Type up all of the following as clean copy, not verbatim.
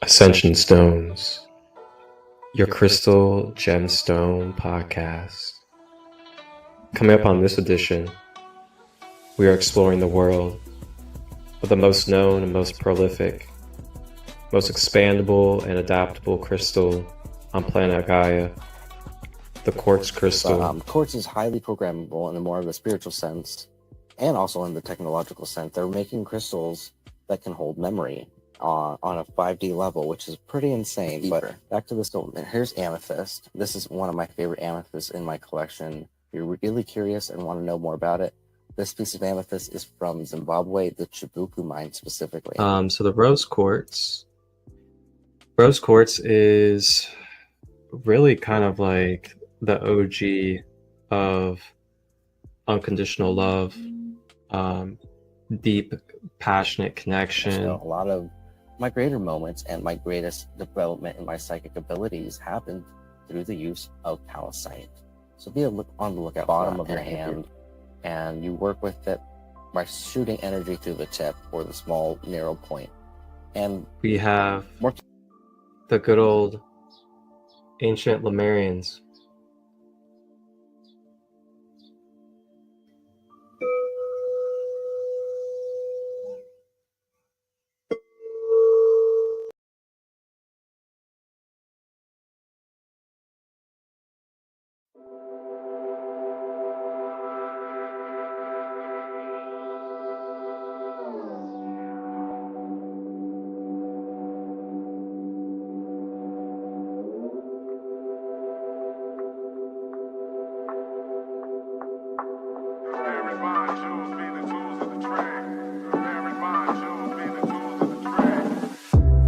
Ascension Stones, your crystal gemstone podcast. Coming up on this edition, we are exploring the world of the most known and most prolific, most expandable and adaptable crystal on planet Gaia, the quartz crystal. Quartz is highly programmable in the more of the spiritual sense, and also in the technological sense. They're making crystals that can hold memory on a 5D level, which is pretty insane. But back to this gold. Here's amethyst. This is one of my favorite amethysts in my collection. If you're really curious and want to know more about it, this piece of amethyst is from Zimbabwe, the Chibuku mine specifically. So the rose quartz is really kind of like the OG of unconditional love, deep, passionate connection. So a lot of my greater moments and my greatest development in my psychic abilities happened through the use of calcite. So be on the lookout, bottom of your hand, and you work with it by shooting energy through the tip or the small narrow point. And we have the good old ancient Lemurians.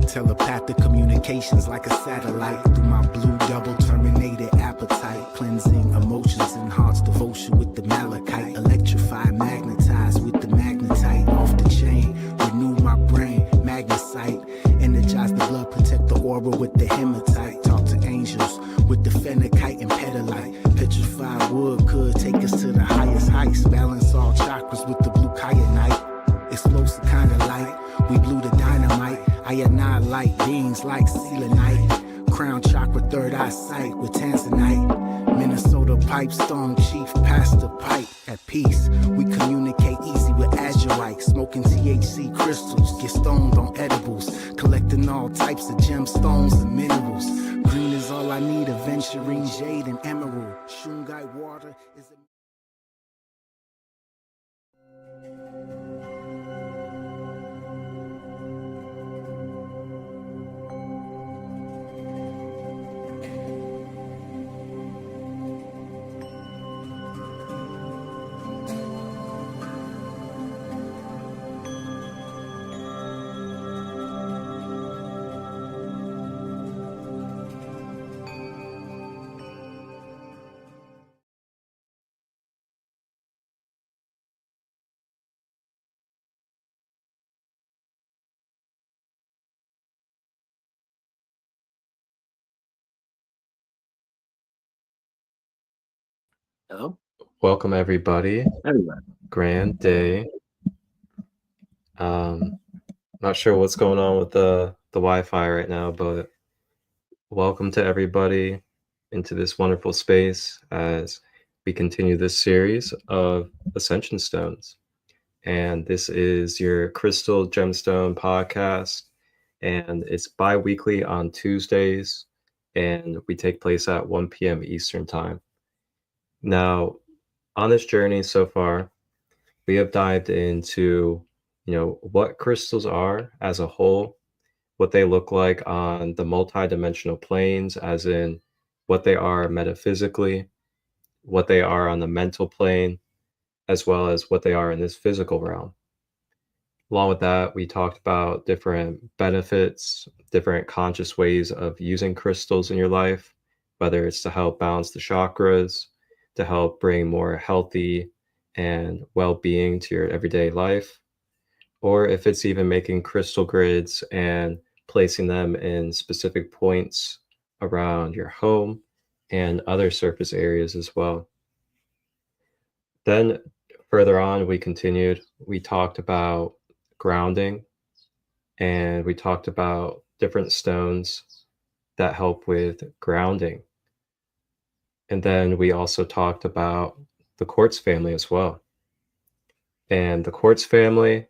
Telepathic communications like a satellite through my blue double terminated appetite, cleansing emotions and heart's devotion with the malachite, electrify, magnetize with the magnetite, off the chain, renew my brain, magnesite, energize the blood, protect the aura with the hematite, talk to angels with the phenakite and pedalite, petrified wood could take us to the highest heights, balance all chakras with the blue kyanite, explosive kind of light, we blew the dynamite, I annihilate beings like selenite, crown chakra, third eye sight with tanzanite, Minnesota pipestone, chief pastor pipe, at peace, we communicate easy with azurite, smoking THC crystals, get stoned on edibles, collecting all types of gemstones and minerals, green is all I need, aventurine, jade and emerald, shungite water is a Hello? Welcome everybody. Grand day. Not sure what's going on with the Wi-Fi right now, but welcome to everybody into this wonderful space as we continue this series of Ascension Stones. And this is your Crystal Gemstone podcast, and it's bi-weekly on Tuesdays, and we take place at 1 p.m. Eastern time. Now, on this journey so far, we have dived into, what crystals are as a whole, what they look like on the multidimensional planes, as in what they are metaphysically, what they are on the mental plane, as well as what they are in this physical realm. Along with that, we talked about different benefits, different conscious ways of using crystals in your life, whether it's to help balance the chakras, to help bring more healthy and well-being to your everyday life, or if it's even making crystal grids and placing them in specific points around your home and other surface areas as well. Then further on, we continued, we talked about grounding, and we talked about different stones that help with grounding. And then we also talked about the quartz family as well. And the quartz family,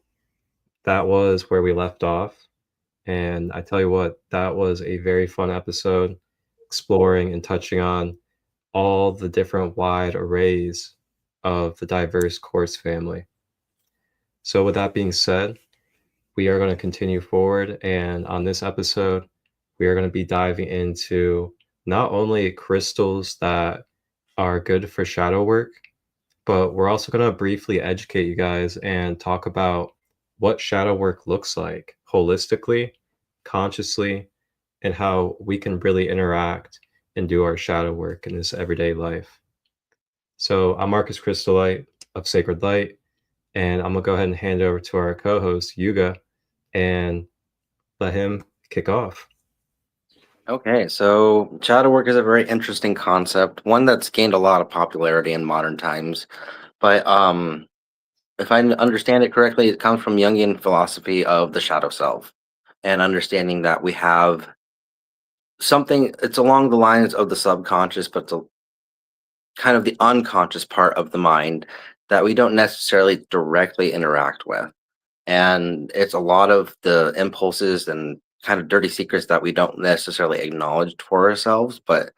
that was where we left off. And I tell you what, that was a very fun episode, exploring and touching on all the different wide arrays of the diverse quartz family. So with that being said, we are going to continue forward. And on this episode, we are going to be diving into not only crystals that are good for shadow work, but we're also going to briefly educate you guys and talk about what shadow work looks like holistically, consciously, and how we can really interact and do our shadow work in this everyday life. So I'm Marcus Christolight of Sacred Light, and I'm going to go ahead and hand it over to our co-host, Yuuga, and let him kick off. Okay, so shadow work is a very interesting concept, one that's gained a lot of popularity in modern times. But if I understand it correctly, it comes from Jungian philosophy of the shadow self, and understanding that we have something. It's along the lines of the subconscious, but it's kind of the unconscious part of the mind that we don't necessarily directly interact with. And it's a lot of the impulses and kind of dirty secrets that we don't necessarily acknowledge for ourselves, but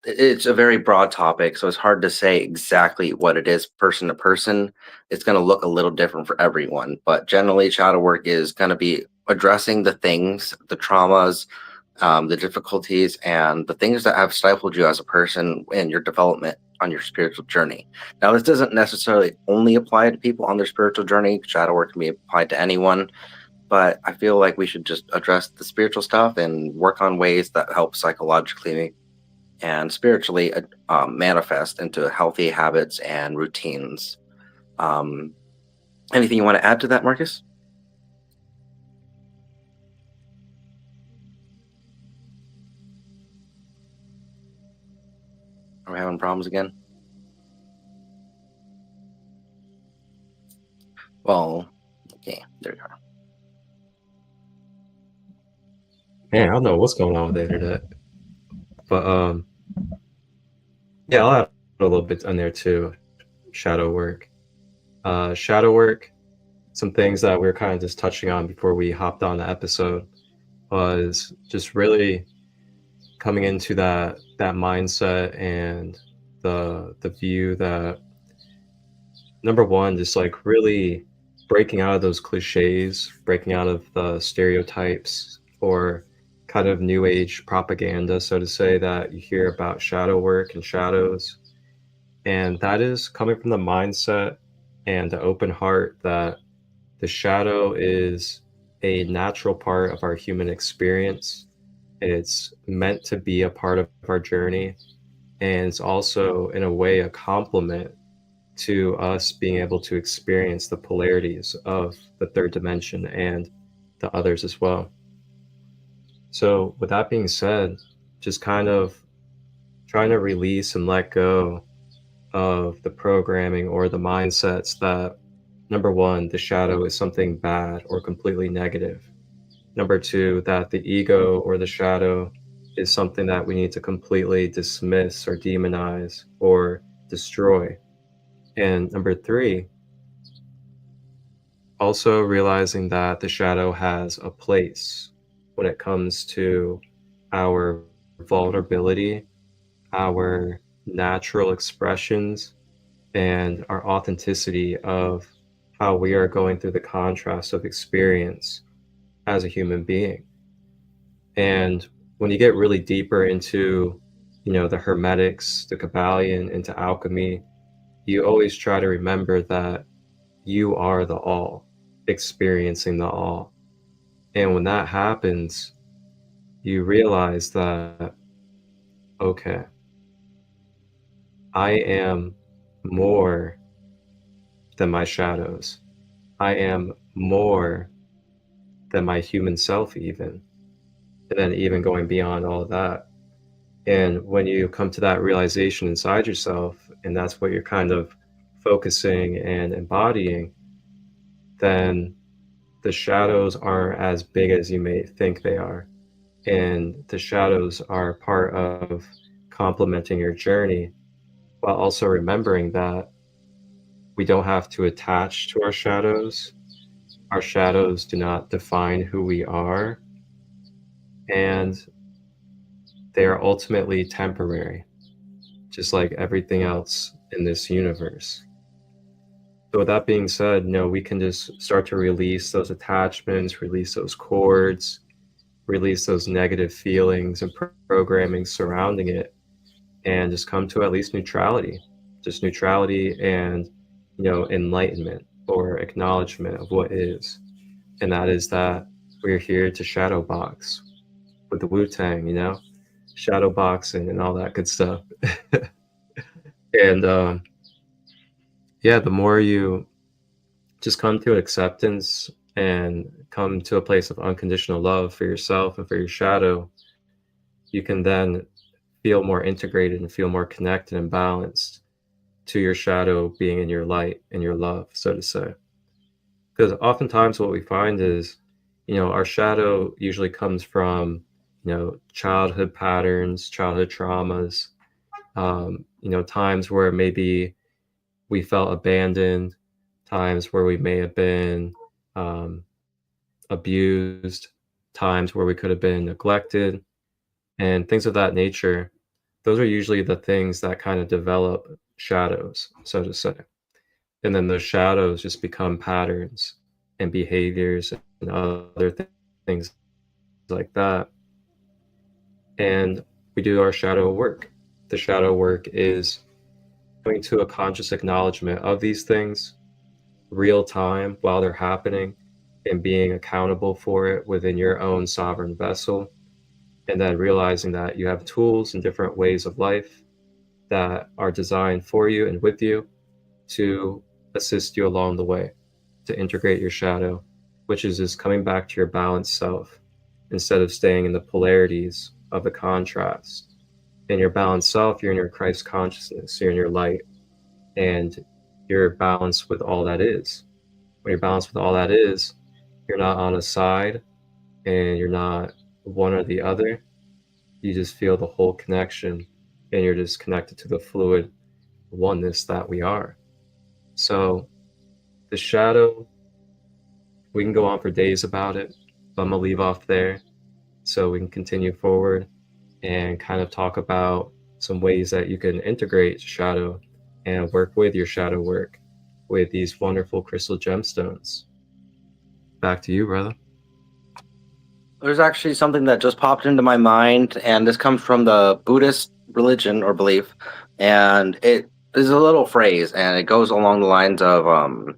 it's a very broad topic, so it's hard to say exactly what it is person to person. It's going to look a little different for everyone, but generally shadow work is going to be addressing the things, the traumas, the difficulties, and the things that have stifled you as a person in your development on your spiritual journey. Now, this doesn't necessarily only apply to people on their spiritual journey. Shadow work can be applied to anyone, but I feel like we should just address the spiritual stuff and work on ways that help psychologically and spiritually manifest into healthy habits and routines. Anything you want to add to that, Marcus? Are we having problems again? Well, okay, there you are. Man, I don't know what's going on with the internet. But yeah, I'll add a little bit on there too. Shadow work. Shadow work, some things that we were kind of just touching on before we hopped on the episode was just really coming into that mindset and the view that, number one, just like really breaking out of those cliches, breaking out of the stereotypes or kind of new age propaganda, so to say, that you hear about shadow work and shadows. And that is coming from the mindset and the open heart that the shadow is a natural part of our human experience. It's meant to be a part of our journey. And it's also, in a way, a complement to us being able to experience the polarities of the third dimension and the others as well. So, with that being said, just kind of trying to release and let go of the programming or the mindsets that, number one, the shadow is something bad or completely negative. Number two, that the ego or the shadow is something that we need to completely dismiss or demonize or destroy. And number three, also realizing that the shadow has a place when it comes to our vulnerability, our natural expressions, and our authenticity of how we are going through the contrast of experience as a human being. And when you get really deeper into, the Hermetics, the Kabbalion, into alchemy, you always try to remember that you are the all, experiencing the all. And when that happens, you realize that, okay, I am more than my shadows. I am more than my human self, even. And then even going beyond all of that. And when you come to that realization inside yourself, and that's what you're kind of focusing and embodying, then the shadows aren't as big as you may think they are. And the shadows are part of complementing your journey, while also remembering that we don't have to attach to our shadows. Our shadows do not define who we are, and they are ultimately temporary, just like everything else in this universe. So with that being said, we can just start to release those attachments, release those cords, release those negative feelings and programming surrounding it, and just come to at least neutrality. Just neutrality and, enlightenment or acknowledgement of what is. And that is that we're here to shadow box with the Wu-Tang, shadow boxing and all that good stuff. And yeah, the more you just come to acceptance and come to a place of unconditional love for yourself and for your shadow, you can then feel more integrated and feel more connected and balanced to your shadow being in your light and your love, so to say. Because oftentimes what we find is, our shadow usually comes from, childhood patterns, childhood traumas, times where maybe we felt abandoned, times where we may have been abused, times where we could have been neglected, and things of that nature. Those are usually the things that kind of develop shadows, so to say. And then those shadows just become patterns and behaviors and other things like that. And we do our shadow work. The shadow work is coming to a conscious acknowledgement of these things, real time while they're happening, and being accountable for it within your own sovereign vessel. And then realizing that you have tools and different ways of life that are designed for you and with you to assist you along the way, to integrate your shadow, which is just coming back to your balanced self instead of staying in the polarities of the contrast. In your balanced self, you're in your Christ consciousness, you're in your light, and you're balanced with all that is. When you're balanced with all that is, you're not on a side and you're not one or the other. You just feel the whole connection and you're just connected to the fluid oneness that we are. So the shadow, we can go on for days about it, but I'm gonna leave off there so we can continue forward and kind of talk about some ways that you can integrate shadow and work with your shadow work with these wonderful crystal gemstones. Back to you, brother. There's actually something that just popped into my mind, and this comes from the Buddhist religion or belief, and it is a little phrase, and it goes along the lines of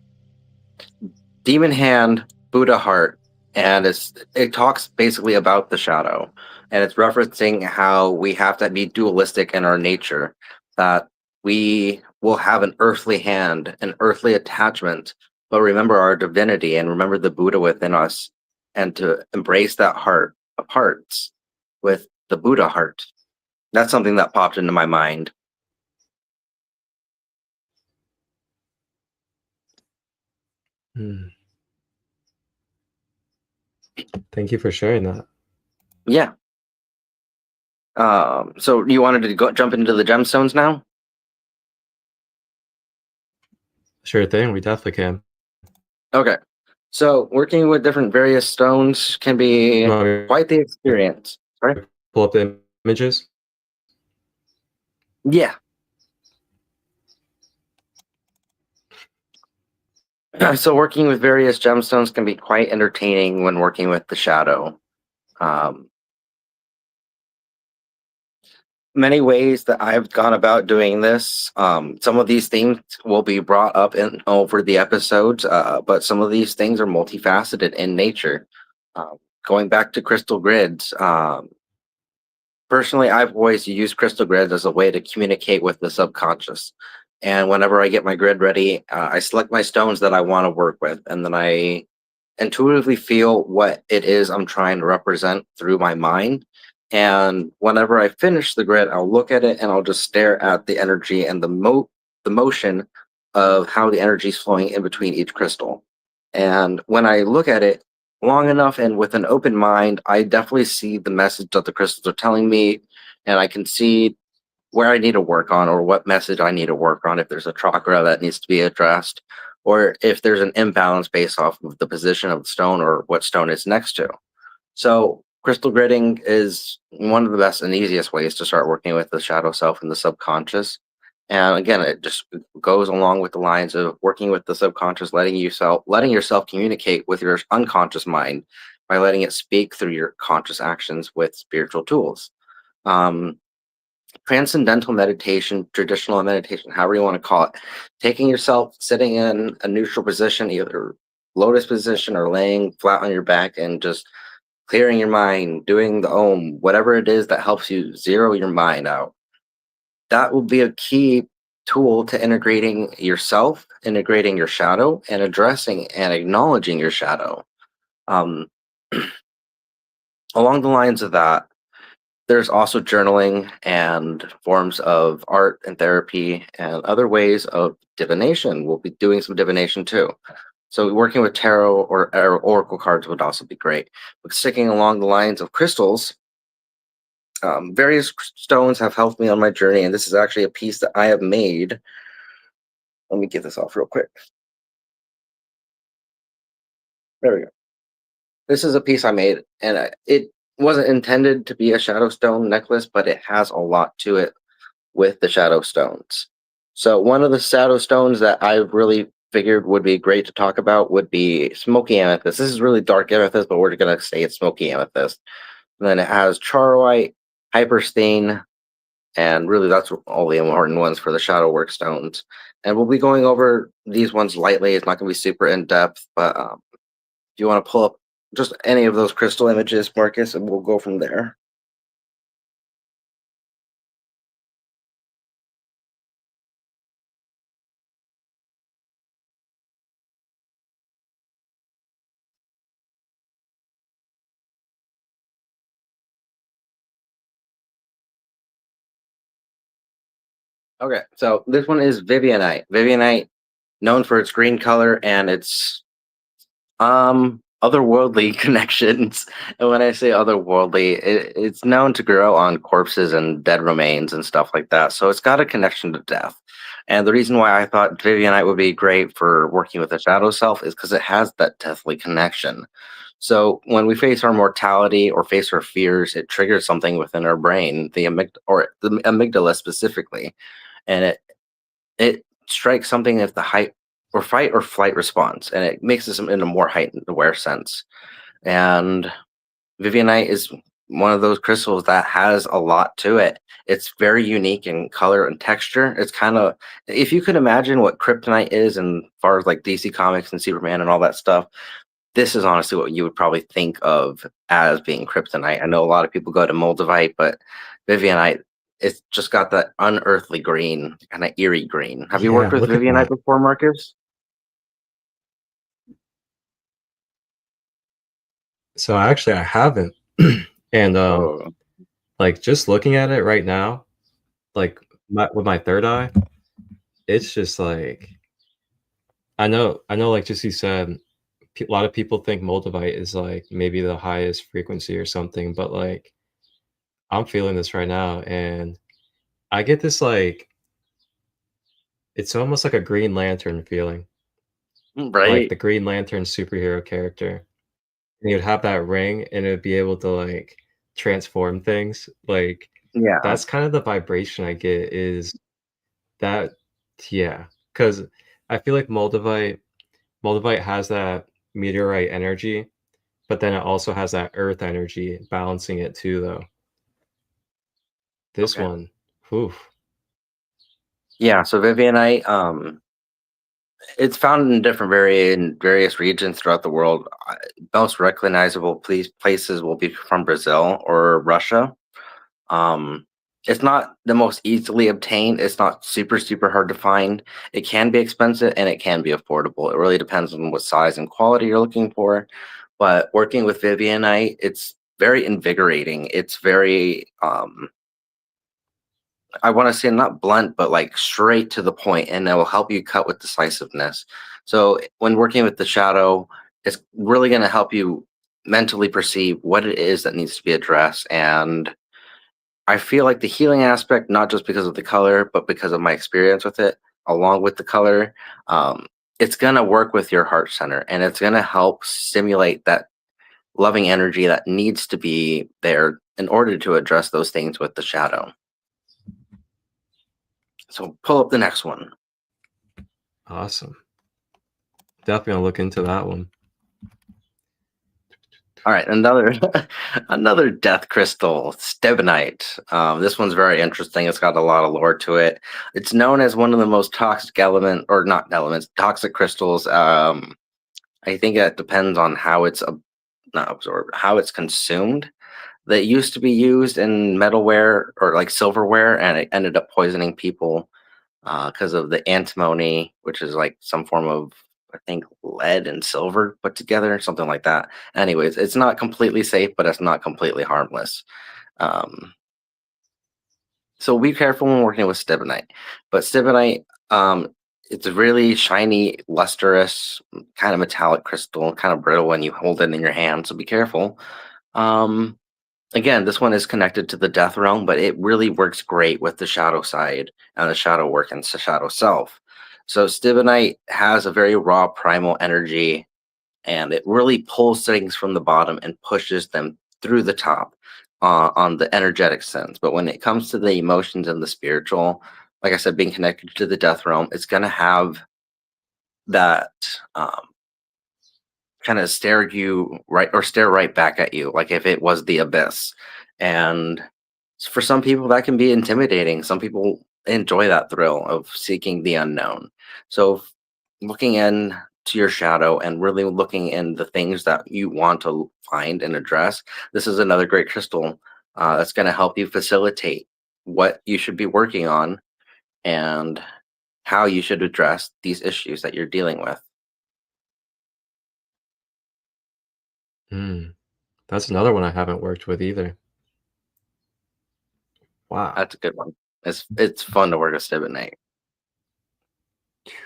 demon hand, Buddha heart, and it talks basically about the shadow, and it's referencing how we have to be dualistic in our nature, that we will have an earthly hand, an earthly attachment, but remember our divinity and remember the Buddha within us, and to embrace that heart of hearts with the Buddha heart. That's something that popped into my mind. Thank you for sharing that. Yeah. So you wanted to jump into the gemstones now? Sure thing, we definitely can. Okay. So working with different various stones can be quite the experience. Sorry? Pull up the images. Yeah. So working with various gemstones can be quite entertaining when working with the shadow. Many ways that I've gone about doing this. Some of these things will be brought up in over the episodes, but some of these things are multifaceted in nature. Going back to crystal grids, personally, I've always used crystal grids as a way to communicate with the subconscious. And whenever I get my grid ready, I select my stones that I want to work with, and then I intuitively feel what it is I'm trying to represent through my mind. And whenever I finish the grid, I'll look at it and I'll just stare at the energy and the motion of how the energy is flowing in between each crystal. And when I look at it long enough and with an open mind, I definitely see the message that the crystals are telling me, and I can see where I need to work on or what message I need to work on if there's a chakra that needs to be addressed, or if there's an imbalance based off of the position of the stone or what stone it's next to. So crystal gridding is one of the best and easiest ways to start working with the shadow self and the subconscious. And again, it just goes along with the lines of working with the subconscious, letting yourself communicate with your unconscious mind by letting it speak through your conscious actions with spiritual tools. Um, Transcendental meditation, traditional meditation, however you want to call it, taking yourself, sitting in a neutral position, either lotus position or laying flat on your back, and just clearing your mind, doing the whatever it is that helps you zero your mind out. That will be a key tool to integrating yourself, integrating your shadow, and addressing and acknowledging your shadow. Um, Along the lines of that, there's also journaling and forms of art and therapy and other ways of divination. We'll be doing some divination too. So working with tarot or oracle cards would also be great. But sticking along the lines of crystals, various stones have helped me on my journey, and this is actually a piece that I have made. Let me get this off real quick. There we go. This is a piece I made, and it wasn't intended to be a shadow stone necklace, but it has a lot to it with the shadow stones. So one of the shadow stones that I really figured would be great to talk about would be smoky amethyst. This is really dark amethyst, but we're going to say it's smoky amethyst. And then it has charoite, hyperstain, and really that's all the important ones for the shadow work stones. And we'll be going over these ones lightly. It's not going to be super in depth, but if you want to pull up just any of those crystal images, Marcus, and we'll go from there. Okay, so this one is Vivianite. Vivianite, known for its green color and its otherworldly connections. And when I say otherworldly, it's known to grow on corpses and dead remains and stuff like that. So it's got a connection to death. And the reason why I thought Vivianite would be great for working with the shadow self is because it has that deathly connection. So when we face our mortality or face our fears, it triggers something within our brain, the amygdala specifically, and it strikes something at the height or fight or flight response, and it makes us in a more heightened aware sense. And Vivianite is one of those crystals that has a lot to it. It's very unique in color and texture. It's kind of, if you could imagine what kryptonite is, and as far as like DC Comics and Superman and all that stuff, this is honestly what you would probably think of as being kryptonite. I know a lot of people go to moldavite, but Vivianite, it's just got that unearthly green, kind of eerie green. Have you worked Yeah, with look at Vivianite that. before, Marcus? So actually, I haven't, and Oh, like just looking at it right now, like with my third eye, it's just like I know, like just you said, a lot of people think moldavite is like maybe the highest frequency or something, but like I'm feeling this right now, and I get this like it's almost like a Green Lantern feeling, like right. the Green Lantern superhero character. And you'd have that ring, and it'd be able to like transform things. Like Yeah. that's kind of the vibration I get is that, yeah, because I feel like Moldavite has that meteorite energy, but then it also has that earth energy balancing it too, though. This Okay. one, whew. Yeah. So Vivianite, it's found in various regions throughout the world. Most recognizable places will be from Brazil or Russia. Um, it's not the most easily obtained. It's not super hard to find. It can be expensive and it can be affordable. It really depends on what size and quality you're looking for. But working with Vivianite, it's very invigorating. It's very I want to say not blunt, but like straight to the point, and it will help you cut with decisiveness. So when working with the shadow, it's really going to help you mentally perceive what it is that needs to be addressed. And I feel like the healing aspect, not just because of the color, but because of my experience with it, along with the color, it's going to work with your heart center, and it's going to help stimulate that loving energy that needs to be there in order to address those things with the shadow. So pull up the next one. Awesome. Definitely gonna look into that one. All right, another another death crystal, stibnite. This one's very interesting. It's got a lot of lore to it. It's known as one of the most toxic toxic crystals. I think that depends on how it's not absorbed, how it's consumed. That used to be used in metalware or like silverware, and it ended up poisoning people because of the antimony, which is like some form of, I think, lead and silver put together, something like that. Anyways, it's not completely safe, but it's not completely harmless. Um, so be careful when working with stibnite. But stibnite, it's a really shiny, lustrous, kind of metallic crystal, kind of brittle when you hold it in your hand. So be careful. Um, Again, this one is connected to the death realm, but it really works great with the shadow side and the shadow work and the shadow self. So stibnite has a very raw primal energy, and it really pulls things from the bottom and pushes them through the top on the energetic sense. But when it comes to the emotions and the spiritual, like I said, being connected to the death realm, it's going to have that kind of stare right back at you, like if it was the abyss. And for some people that can be intimidating. Some people enjoy that thrill of seeking the unknown. So looking into your shadow and really looking in the things that you want to find and address, this is another great crystal that's going to help you facilitate what you should be working on and how you should address these issues that you're dealing with. That's another one I haven't worked with either. Wow. That's a good one. It's fun to work with stibnite.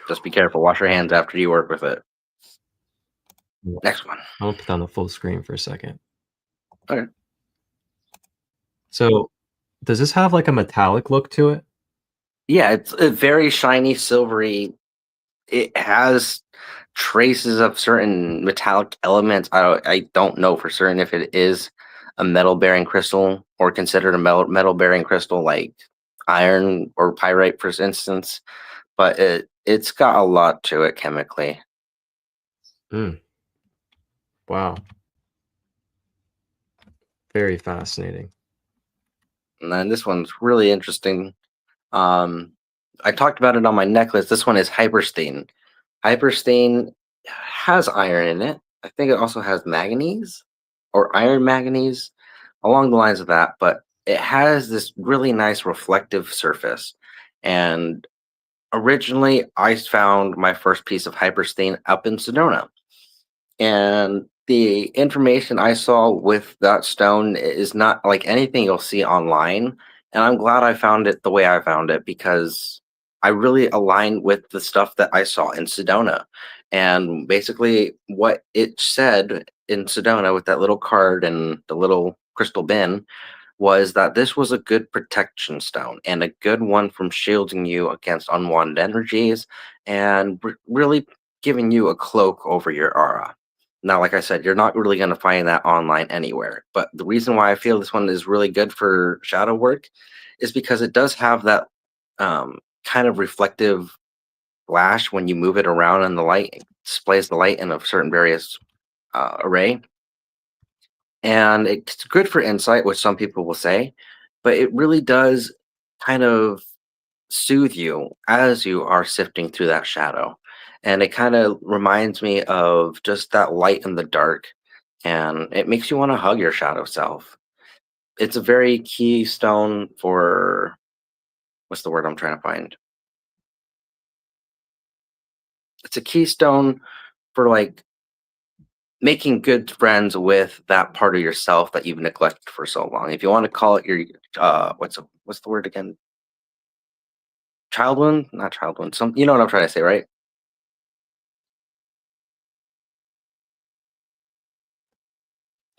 Just be careful. Wash your hands after you work with it. Next one. I'm gonna put down the full screen for a second. Okay. So, does this have like a metallic look to it? Yeah, it's a very shiny, silvery. It has traces of certain metallic elements. I don't know for certain if it is a metal bearing crystal or considered a metal bearing crystal like iron or pyrite, for instance. But it's got a lot to it chemically. Wow. Very fascinating. And then this one's really interesting. I talked about it on my necklace. This one is hyperstein. Hyperstein has iron in it. I think it also has manganese or iron manganese along the lines of that, but it has this really nice reflective surface. And originally, I found my first piece of hyperstein up in Sedona. And the information I saw with that stone is not like anything you'll see online. And I'm glad I found it the way I found it because I really aligned with the stuff that I saw in Sedona. And basically, what it said in Sedona with that little card and the little crystal bin was that this was a good protection stone and a good one from shielding you against unwanted energies and really giving you a cloak over your aura. Now, like I said, you're not really going to find that online anywhere. But the reason why I feel this one is really good for shadow work is because it does have that kind of reflective flash when you move it around in the light. It displays the light in a certain various array. And it's good for insight, which some people will say, but it really does kind of soothe you as you are sifting through that shadow. And it kind of reminds me of just that light in the dark. And it makes you want to hug your shadow self. It's a very key stone for what's the word I'm trying to find? It's a keystone for like making good friends with that part of yourself that you've neglected for so long. If you want to call it your what's the word again? child wound, not child wound. You know what I'm trying to say, right?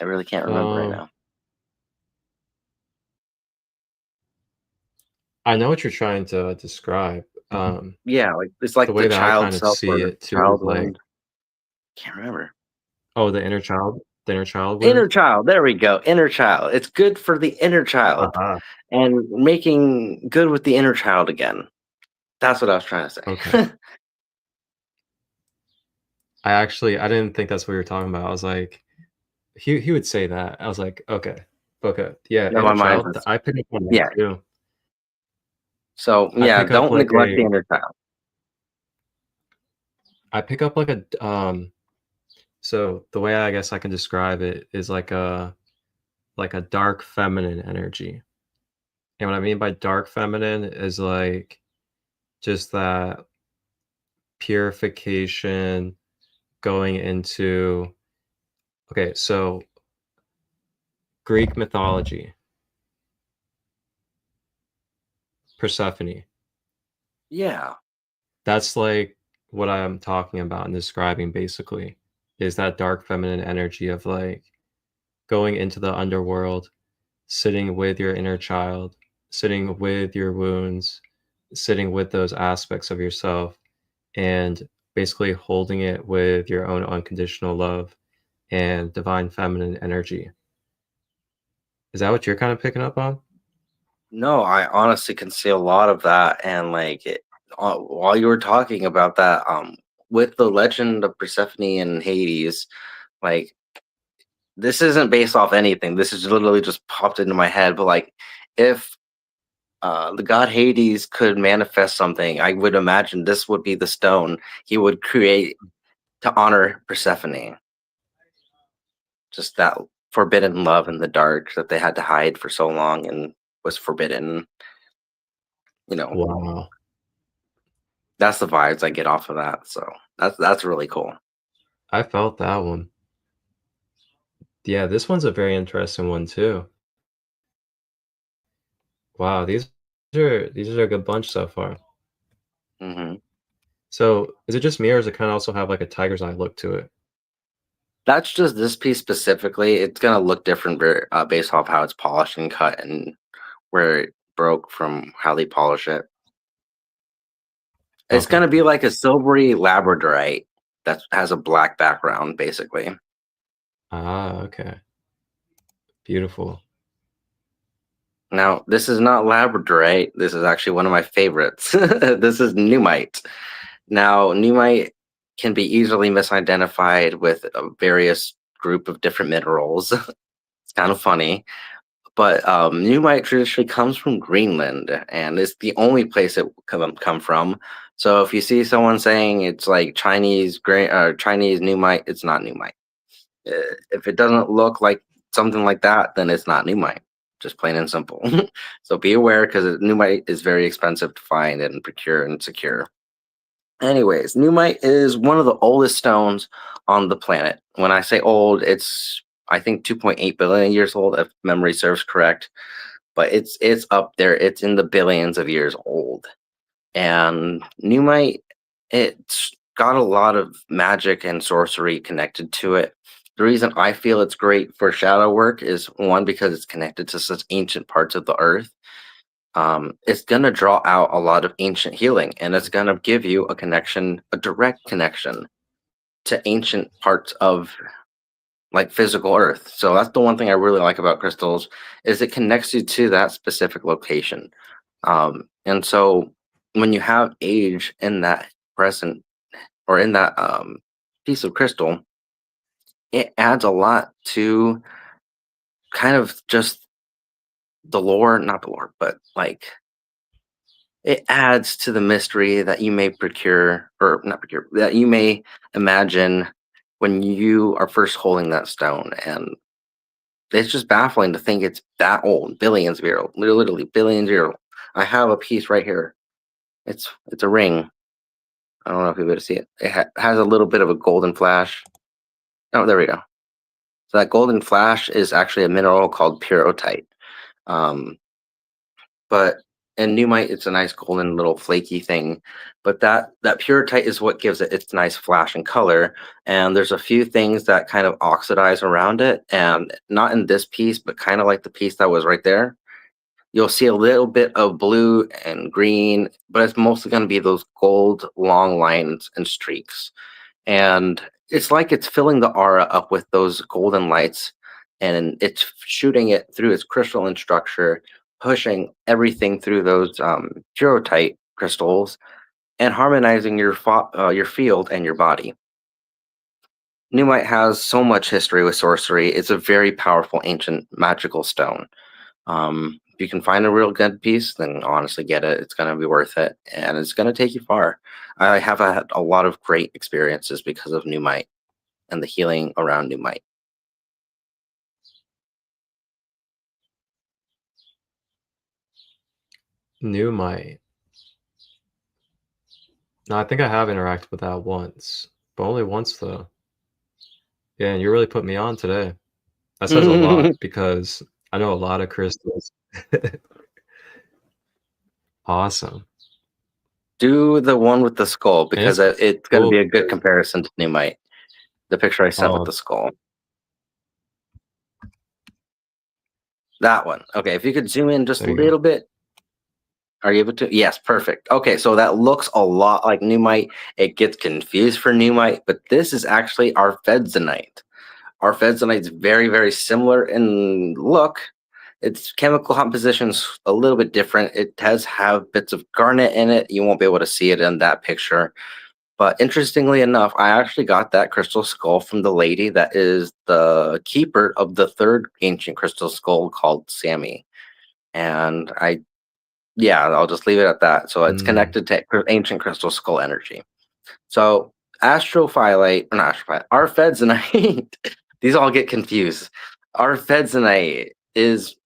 I really can't remember right now. I know what you're trying to describe. Yeah, like it's The like the way that I child kind of self see or it too is child like, wound. Can't remember. oh, the inner child Inner wound. child. There we go. Inner child. It's good for the inner child Uh-huh. and making good with the inner child again. That's what I was trying to Okay. say. I didn't think that's what you were talking about. I was like, he would say that. I was like, okay. Yeah, No, inner my mind child. was I pick up on that yeah. too. So I yeah, pick up don't like neglect the inner child. so the way I guess I can describe it is like a dark feminine energy. And what I mean by dark feminine is like just that purification going into, okay, so Greek mythology, Persephone. Yeah. That's like what I'm talking about and describing basically is that dark feminine energy of like going into the underworld, sitting with your inner child, sitting with your wounds, sitting with those aspects of yourself, and basically holding it with your own unconditional love and divine feminine energy. Is that what you're kind of picking up on? No, I honestly can see a lot of that, and like while you were talking about that, with the legend of Persephone and Hades, like this isn't based off anything. This is literally just popped into my head. But like, if the god Hades could manifest something, I would imagine this would be the stone he would create to honor Persephone. Just that forbidden love in the dark that they had to hide for so long and was forbidden. You know, Wow. that's the vibes I get off of that. So that's really cool. I felt that one. Yeah, this one's a very interesting one too. Wow, these are a good bunch so far. Hmm. So, is it just me, or does it kind of also have like a tiger's eye look to it? That's just this piece specifically. It's gonna look different based off how it's polished and cut and where it broke from how they polish it. It's Okay. gonna be like a silvery labradorite that has a black background, basically. Ah, okay. Beautiful. Now, this is not labradorite. This is actually one of my favorites. This is numite. Now, numite can be easily misidentified with a various group of different minerals. It's kind of funny. But numite traditionally comes from Greenland, and it's the only place it come from. So if you see someone saying it's like Chinese numite, it's not numite. If it doesn't look like something like that, then it's not numite. Just plain and simple. So be aware because numite is very expensive to find and procure and secure. Anyways, numite is one of the oldest stones on the planet. When I say old, it's I think 2.8 billion years old, if memory serves correct. But it's up there. It's in the billions of years old. And numite, it's got a lot of magic and sorcery connected to it. The reason I feel it's great for shadow work is one because it's connected to such ancient parts of the earth. It's gonna draw out a lot of ancient healing, and it's gonna give you a connection, a direct connection to ancient parts of like physical earth. So that's the one thing I really like about crystals is it connects you to that specific location. And so when you have age in that present or in that piece of crystal, it adds a lot to kind of just the lore, not the lore, but like it adds to the mystery that you may procure or not procure that you may imagine when you are first holding that stone. And it's just baffling to think it's that old, billions of years old, literally billions of years old. I have a piece right here. It's a ring. I don't know if you'll be able to see it. It has a little bit of a golden flash. Oh, there we go. So that golden flash is actually a mineral called pyrrhotite. Um, but and Numite, it's a nice golden little flaky thing, but that purotite is what gives it its nice flash and color. And there's a few things that kind of oxidize around it, and not in this piece, but kind of like the piece that was right there. You'll see a little bit of blue and green, but it's mostly going to be those gold long lines and streaks. And it's like it's filling the aura up with those golden lights, and it's shooting it through its crystalline structure, pushing everything through those purotite crystals and harmonizing your field and your body. Numite has so much history with sorcery. It's a very powerful ancient magical stone. If you can find a real good piece, then honestly get it. It's going to be worth it, and it's going to take you far. I have had a lot of great experiences because of Numite and the healing around Numite. Numite. No, I think I have interacted with that once, but only once though. Yeah, and you really put me on today. That says a lot because I know a lot of crystals. Awesome. Do the one with the skull because it's going to be a good because- comparison to Numite. The picture I sent with the skull. That one. Okay, if you could zoom in just a little bit. Are you able to? Yes, perfect. Okay, so that looks a lot like Numite. It gets confused for Numite, but this is actually our Fedzonite. Our Fedzonite is very, very similar in look. Its chemical composition's a little bit different. It does have bits of garnet in it. You won't be able to see it in that picture. But interestingly enough, I actually got that crystal skull from the lady that is the keeper of the third ancient crystal skull called Sammy. And I'll just leave it at that. So it's connected to ancient crystal skull energy. So astrophyllite, or not astrophyllite, our Fedzonite, these all get confused. Our Fedzonite is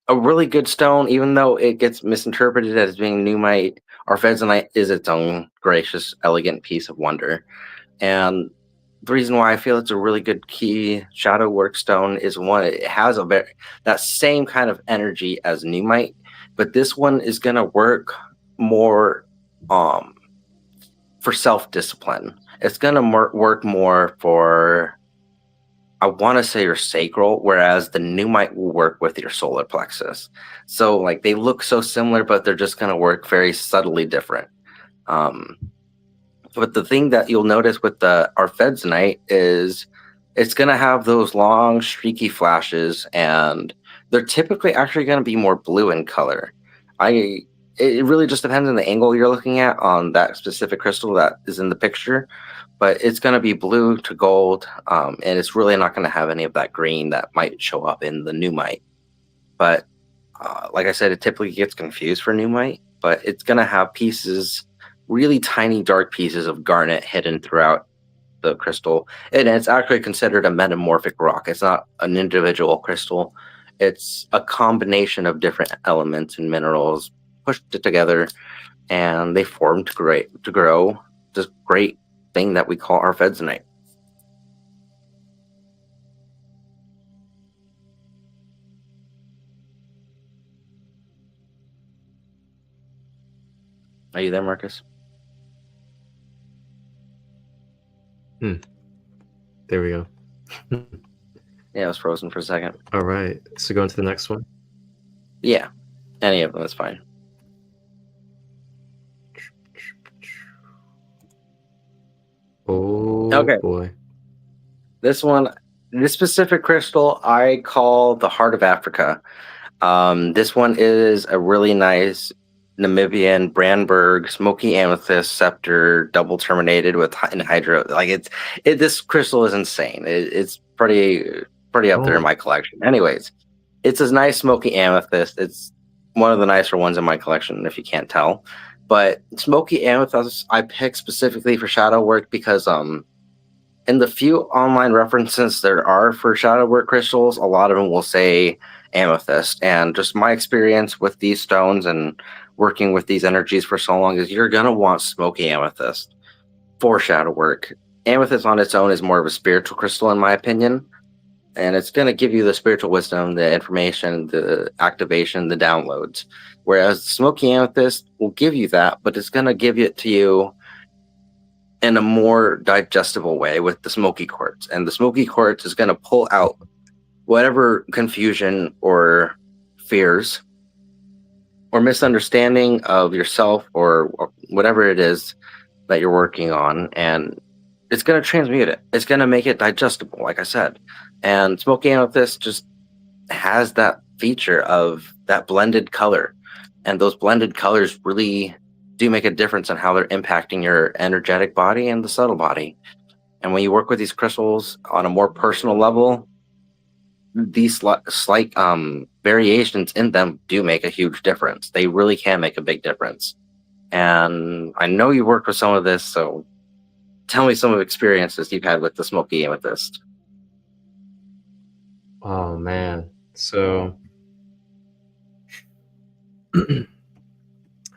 a really good stone, even though it gets misinterpreted as being Numite. Our Fedzonite is its own gracious, elegant piece of wonder. And the reason why I feel it's a really good key shadow work stone is one, it has that same kind of energy as Numite, but this one is going to work more for self-discipline. It's going to work more for, I want to say, your sacral, whereas the Numite will work with your solar plexus. So like they look so similar, but they're just going to work very subtly different. But the thing that you'll notice with our Fedzonite is it's going to have those long streaky flashes, and they're typically actually going to be more blue in color. It really just depends on the angle you're looking at on that specific crystal that is in the picture, but it's going to be blue to gold, and it's really not going to have any of that green that might show up in the Numite. But like I said, it typically gets confused for Numite, but it's going to have pieces, really tiny dark pieces of garnet hidden throughout the crystal, and it's actually considered a metamorphic rock. It's not an individual crystal. It's a combination of different elements and minerals pushed together, and they form to grow this great thing that we call our Fedzonite. Are you there, Marcus? There we go. Yeah, it was frozen for a second. All right, so go into the next one. Yeah, any of them is fine. Oh, okay. Boy. This specific crystal I call the Heart of Africa. This one is a really nice Namibian Brandberg smoky amethyst scepter, double terminated with hydro. Like this crystal is insane. It's pretty up there in my collection. Anyways, it's a nice smoky amethyst. It's one of the nicer ones in my collection, if you can't tell. But smoky amethyst I picked specifically for shadow work because in the few online references there are for shadow work crystals, a lot of them will say amethyst. And just my experience with these stones and working with these energies for so long is you're going to want smoky amethyst for shadow work. Amethyst on its own is more of a spiritual crystal, in my opinion. and it's going to give you the spiritual wisdom, the information, the activation, the downloads. Whereas smoky amethyst will give you that, but it's going to give it to you in a more digestible way with the smoky quartz. And the smoky quartz is going to pull out whatever confusion or fears or misunderstanding of yourself or whatever it is that you're working on, and it's going to transmute it. It's going to make it digestible, like I said. And smoky amethyst just has that feature of that blended color, and those blended colors really do make a difference in how they're impacting your energetic body and the subtle body. And when you work with these crystals on a more personal level, these slight variations in them do make a huge difference. They really can make a big difference. And I know you worked with some of this, so tell me some of the experiences you've had with the smoky amethyst. Oh man. So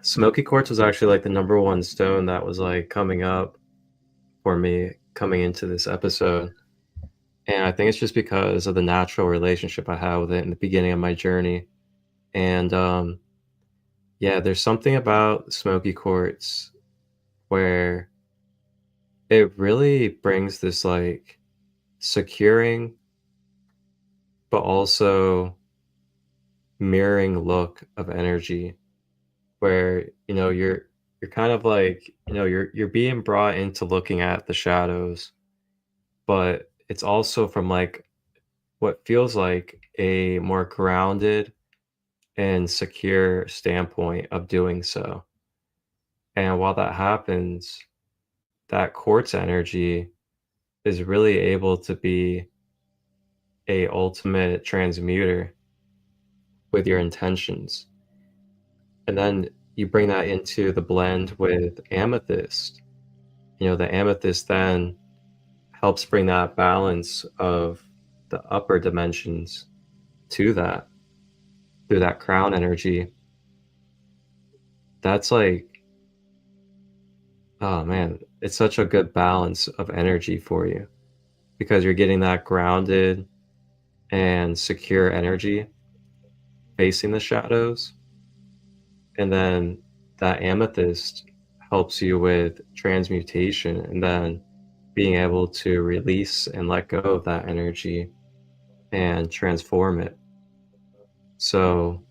smoky quartz was actually like the number one stone that was like coming up for me coming into this episode. And I think it's just because of the natural relationship I had with it in the beginning of my journey. And yeah, there's something about smoky quartz where it really brings this like securing but also mirroring look of energy where you're kind of like you're being brought into looking at the shadows, but it's also from like what feels like a more grounded and secure standpoint of doing so. And while that happens, that quartz energy is really able to be a ultimate transmuter with your intentions. And then you bring that into the blend with amethyst. The amethyst then helps bring that balance of the upper dimensions to that through that crown energy. That's like, oh man, it's such a good balance of energy for you because you're getting that grounded and secure energy facing the shadows. And then that amethyst helps you with transmutation and then being able to release and let go of that energy and transform it. So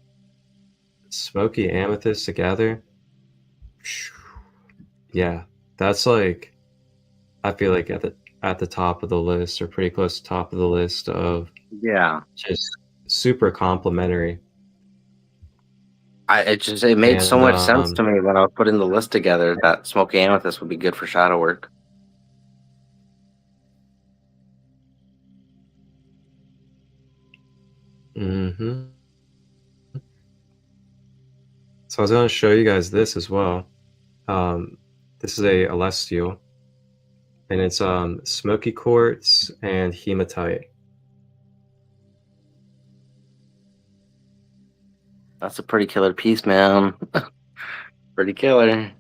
smoky amethyst together, yeah, that's like, I feel like at the top of the list or pretty close to top of the list of just super complimentary. It made so much sense to me when I was putting the list together that smoky amethyst would be good for shadow work. Mm-hmm. So I was going to show you guys this as well. This is a celestial, and it's smoky quartz and hematite. That's a pretty killer piece, man. Pretty killer.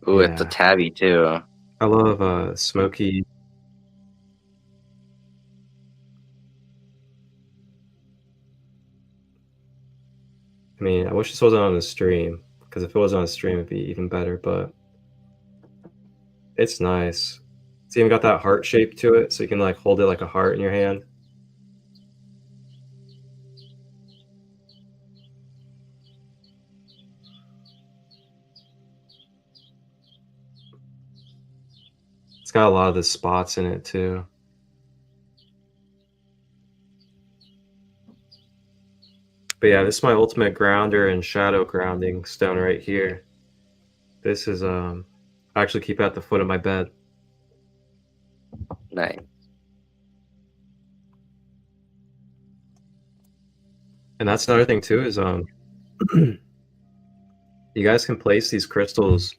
Ooh, yeah. It's a tabby too. I love smoky. I mean, I wish this wasn't on the stream, because if it was on a stream, it'd be even better, but it's nice. It's even got that heart shape to it, so you can like hold it like a heart in your hand. It's got a lot of the spots in it too. But yeah, this is my ultimate grounder and shadow grounding stone right here. This is I actually keep it at the foot of my bed. Nice. And that's another thing too is you guys can place these crystals,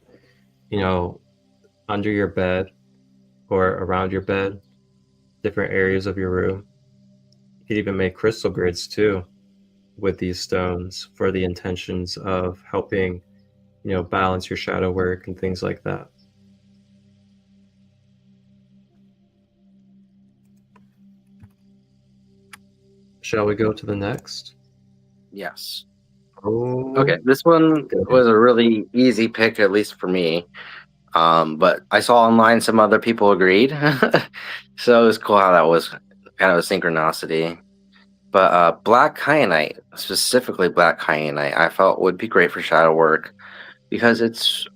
under your bed or around your bed, different areas of your room. You could even make crystal grids too with these stones for the intentions of helping, balance your shadow work and things like that. Shall we go to the next? Yes. Oh, Okay, this one good. was a really easy pick, at least for me. But I saw online some other people agreed, so it was cool how that was kind of a synchronicity. But black kyanite, specifically black kyanite, I felt would be great for shadow work because it's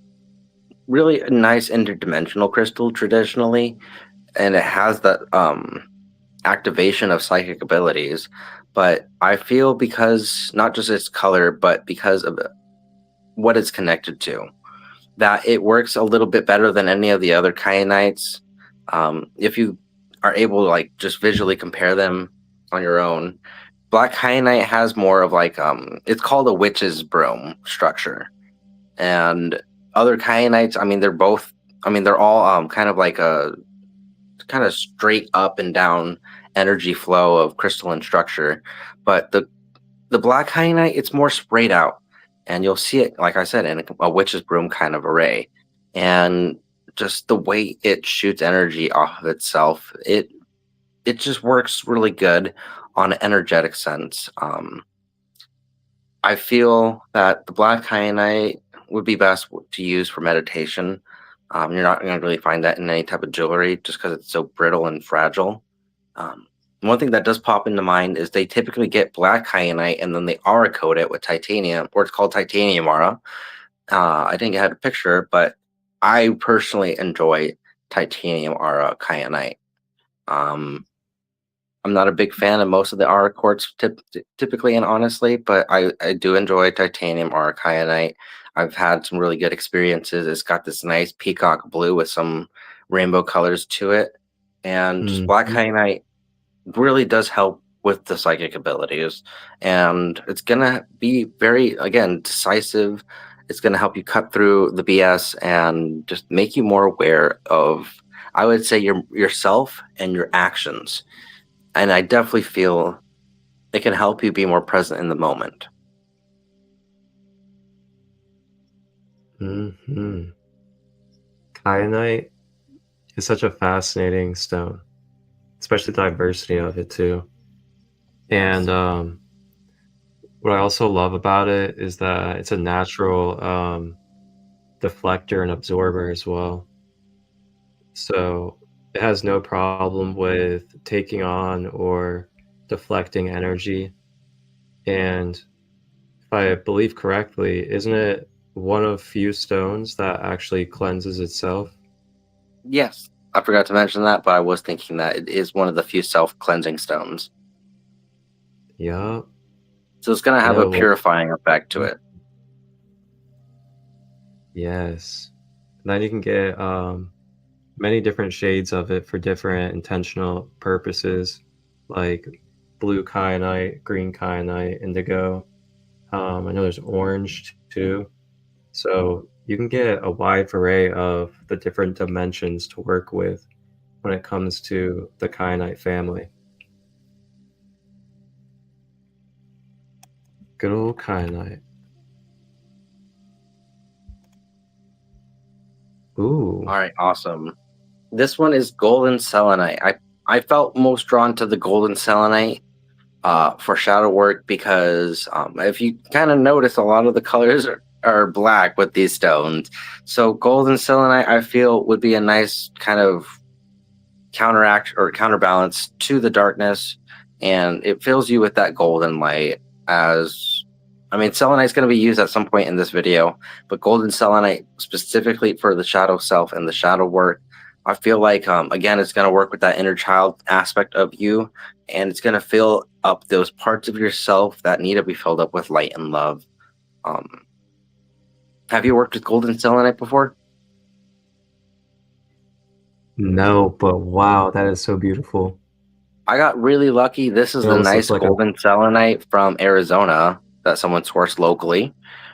really a nice interdimensional crystal traditionally, and it has that activation of psychic abilities. But I feel because not just its color, but because of what it's connected to, that it works a little bit better than any of the other kyanites. If you are able to like just visually compare them on your own, black kyanite has more of like it's called a witch's broom structure, and other kyanites, I mean, they're all kind of like a kind of straight up and down energy flow of crystalline structure, but the black kyanite, it's more sprayed out, and you'll see it, like I said, in a witch's broom kind of array, and just the way it shoots energy off of itself, it just works really good on an energetic sense. I feel that the black kyanite would be best to use for meditation. You're not going to really find that in any type of jewelry just because it's so brittle and fragile. One thing that does pop into mind is they typically get black kyanite and then they aura coat it with titanium, or it's called titanium aura. I didn't get a picture, but I personally enjoy titanium aura kyanite. Um, I'm not a big fan of most of the aura quartz typically and honestly, but I do enjoy titanium aura kyanite. I've had some really good experiences. It's got this nice peacock blue with some rainbow colors to it. And just black Mhm. kyanite really does help with the psychic abilities. And it's going to be very, again, decisive. It's going to help you cut through the BS and just make you more aware of, I would say, yourself and your actions. And I definitely feel it can help you be more present in the moment. Mhm. Kyanite is such a fascinating stone, especially the diversity of it too. And what I also love about it is that it's a natural deflector and absorber as well. So it has no problem with taking on or deflecting energy. And if I believe correctly, isn't it one of few stones that actually cleanses itself? Yes, I forgot to mention that, but I was thinking that it is one of the few self-cleansing stones. Yeah. So it's going to I have a know, like, purifying effect to it. yes. And then you can get many different shades of it for different intentional purposes, like blue kyanite, green kyanite, indigo. I know there's orange too. So you can get a wide array of the different dimensions to work with when it comes to the kyanite family. Good old kyanite. Ooh. All right, awesome. This one is golden selenite. I felt most drawn to the golden selenite for shadow work because if you kind of notice, a lot of the colors are black with these stones. So golden selenite, I feel, would be a nice kind of counteract or counterbalance to the darkness, and it fills you with that golden light. As I mean, selenite's going to be used at some point in this video, but golden selenite specifically for the shadow self and the shadow work, I feel like again, it's going to work with that inner child aspect of you, and it's going to fill up those parts of yourself that need to be filled up with light and love. um, have you worked with golden selenite before? No, but wow, that is so beautiful. I got really lucky. This is It the almost looks nice like a golden selenite from Arizona that someone sourced locally.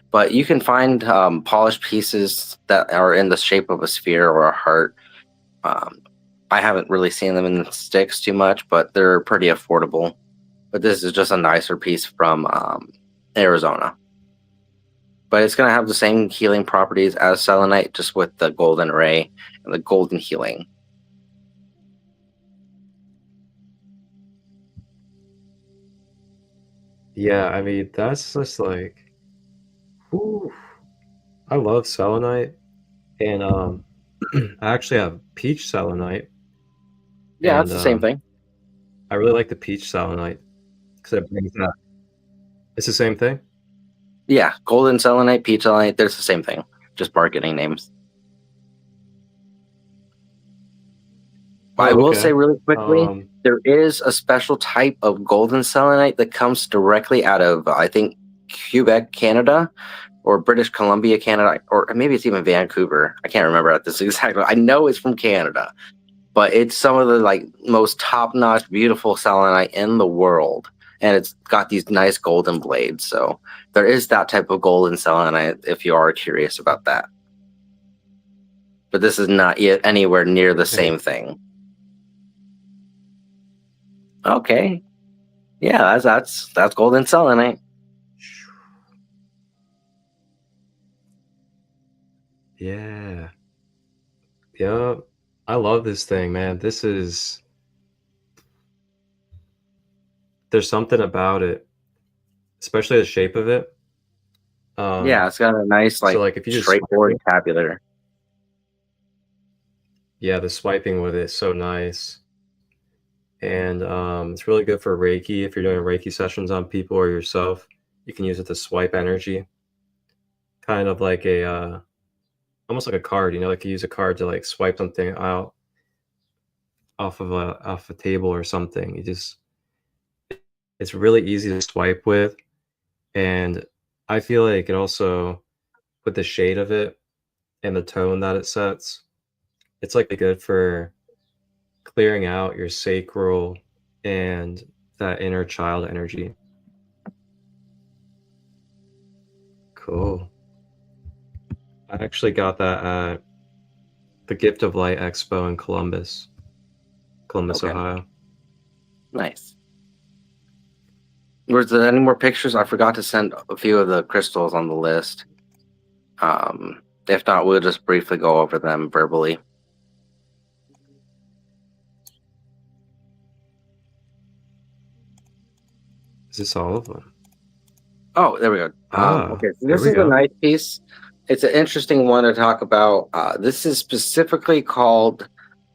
But you can find polished pieces that are in the shape of a sphere or a heart. Um, I haven't really seen them in the sticks too much, but they're pretty affordable. But this is just a nicer piece from Arizona. But it's going to have the same healing properties as selenite, just with the golden ray and the golden healing. Yeah, I mean, that's just like, whew, I love selenite, and I actually have peach selenite, Yeah, that's and the same thing. I really like the peach selenite because it brings that. It's the same thing. Yeah, golden selenite, peach selenite, there's the same thing. Just marketing names. I Oh, will say okay. really quickly, Um, there is a special type of golden selenite that comes directly out of, I think, Quebec, Canada, or British Columbia, Canada, or maybe it's even Vancouver. I can't remember at this exactly. I know it's from Canada, but it's some of the like most top-notch, beautiful selenite in the world, and it's got these nice golden blades. So there is that type of golden selenite if you are curious about that. But this is not yet anywhere near the hey, same thing. Okay, yeah, that's golden selenite. yeah, yeah. I love this thing, man. There's something about it, especially the shape of it. Yeah, it's got a nice So like like if you just swipe straightforward it, tabular. yeah, the swiping with it is so nice. And it's really good for Reiki if you're doing Reiki sessions on people or yourself. You can use it to swipe energy, kind of like a almost like a card. You know, like you use a card to like swipe something out off a table or something. You just it's really easy to swipe with, and I feel like it also with the shade of it and the tone that it sets, it's like good for clearing out your sacral and that inner child energy. Cool. I actually got that at the Gift of Light Expo in Columbus, Okay, Ohio. nice. Was there any more pictures? I forgot to send a few of the crystals on the list. If not, we'll just briefly go over them verbally. Is this all of them? Oh, there we go. Ah, Okay, so there this we is a go. nice piece. It's an interesting one to talk about. This is specifically called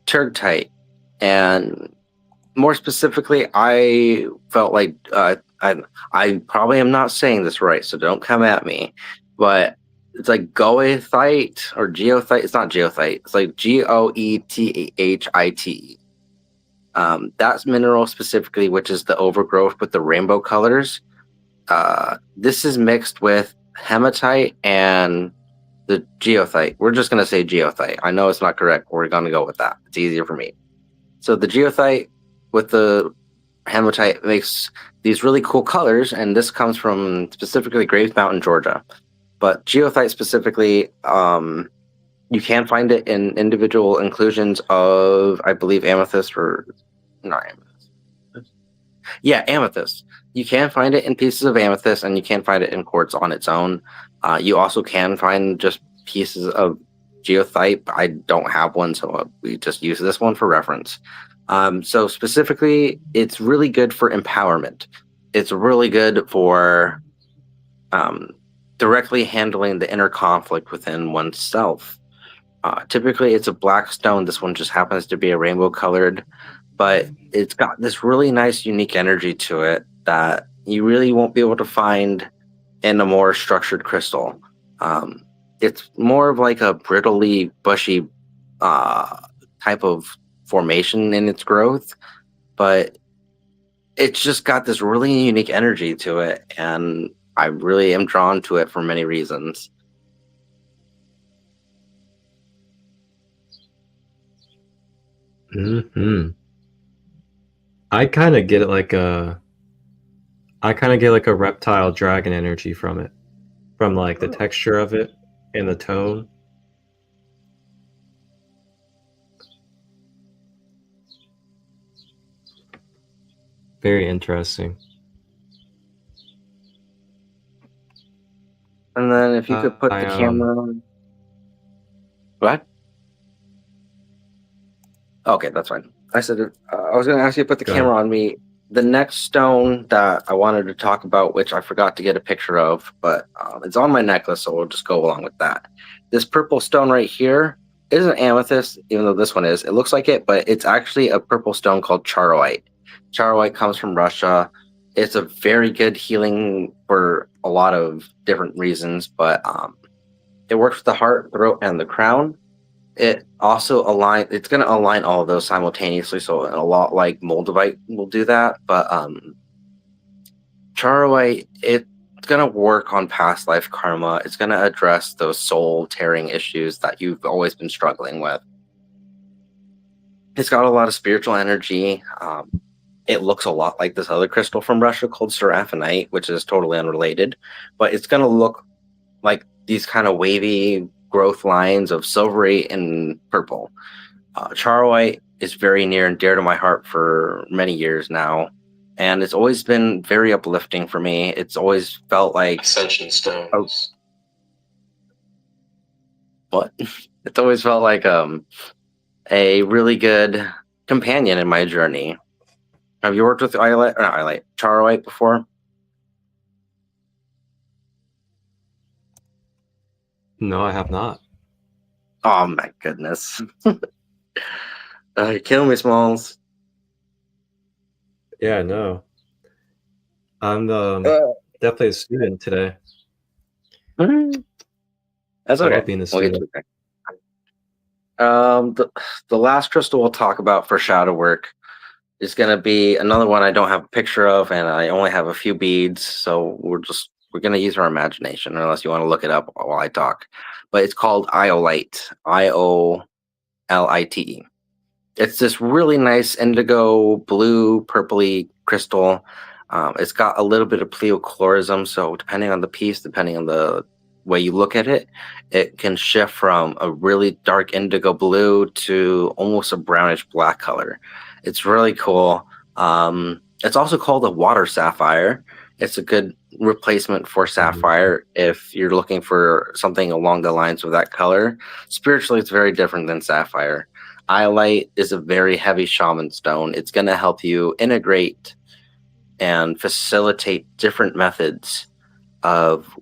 Turgtite, and more specifically, I felt like I probably am not saying this right, so don't come at me. But it's like goethite or geothite. It's not geothite. It's like goethite. That's mineral specifically, which is the overgrowth with the rainbow colors. This is mixed with hematite and the geothite. We're just gonna say geothite. I know it's not correct. We're gonna go with that. It's easier for me. So the geothite with the hematite makes these really cool colors, and this comes from specifically Graves Mountain, Georgia. But geothite specifically, you can find it in individual inclusions of, I believe, amethyst or not amethyst. Yeah, amethyst. You can find it in pieces of amethyst, and you can find it in quartz on its own. You also can find just pieces of geothite. I don't have one, so we just use this one for reference. So specifically, it's really good for empowerment. It's really good for um, directly handling the inner conflict within oneself. Typically, it's a black stone. This one just happens to be a rainbow colored, but it's got this really nice, unique energy to it that you really won't be able to find in a more structured crystal. Um, it's more of like a brittly, bushy uh, type of formation in its growth, but it's just got this really unique energy to it, and I really am drawn to it for many reasons. Hmm. I kind of get it like I kind of get like a reptile dragon energy from it, from like the texture of it and the tone. Very interesting. And then if you could put I the camera on. What? Okay, that's fine. I said I was going to ask you to put the Go ahead. camera on me the next stone that I wanted to talk about, which I forgot to get a picture of, but it's on my necklace, so we'll just go along with that. This purple stone right here isn't amethyst, even though this one is. It looks like it, but it's actually a purple stone called charoite. Charoite comes from Russia. It's a very good healing for a lot of different reasons, but it works with the heart, throat, and the crown. It also it's going to align all of those simultaneously, so a lot like moldavite will do that. But charoite, it's going to work on past life karma. It's going to address those soul tearing issues that you've always been struggling with. It's got a lot of spiritual energy. It looks a lot like this other crystal from Russia called seraphinite, which is totally unrelated, but it's going to look like these kind of wavy growth lines of silvery and purple. Charoite is very near and dear to my heart for many years now, and it's always been very uplifting for me. It's always felt like Ascension stones. What? It's always felt like a really good companion in my journey. Have you worked with Charoite before? No, I have not. Oh my goodness. Kill me, Smalls. Yeah, no. I'm definitely a student today. That's I okay. love being a student. The last crystal we'll talk about for shadow work is going to be another one I don't have a picture of, and I only have a few beads, so we're going to use our imagination, unless you want to look it up while I talk. But it's called Iolite, Iolite. It's this really nice indigo blue purpley crystal. It's got a little bit of pleochlorism, so depending on the piece, depending on the way you look at it, it can shift from a really dark indigo blue to almost a brownish black color. It's really cool. It's also called a water sapphire. It's a good replacement for sapphire if you're looking for something along the lines of that color. Spiritually, it's very different than sapphire. Iolite is a very heavy shaman stone. It's going to help you integrate and facilitate different methods of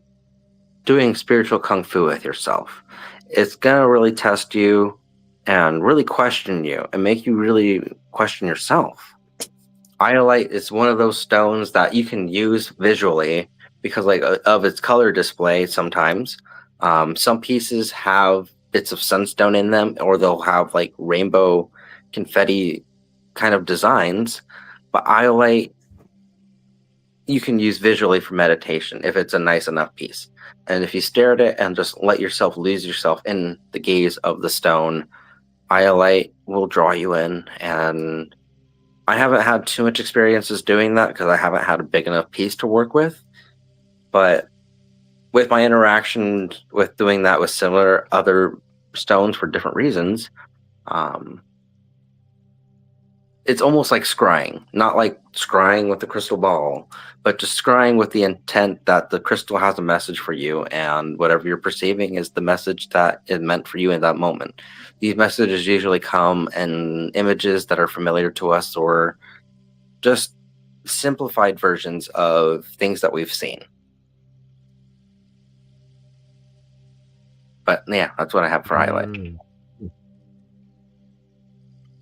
doing spiritual kung fu with yourself. It's going to really test you and really question you and make you really question yourself. Iolite is one of those stones that you can use visually because of its color display sometimes. Some pieces have bits of sunstone in them, or they'll have like rainbow confetti kind of designs. But Iolite you can use visually for meditation if it's a nice enough piece. And if you stare at it and just let yourself lose yourself in the gaze of the stone, Iolite will draw you in. And I haven't had too much experiences doing that because I haven't had a big enough piece to work with. But with my interaction with doing that with similar other stones for different reasons, it's almost like scrying, not like scrying with the crystal ball, but just scrying with the intent that the crystal has a message for you, and whatever you're perceiving is the message that is meant for you in that moment. These messages usually come in images that are familiar to us, or just simplified versions of things that we've seen. But yeah, that's what I have for Iolite.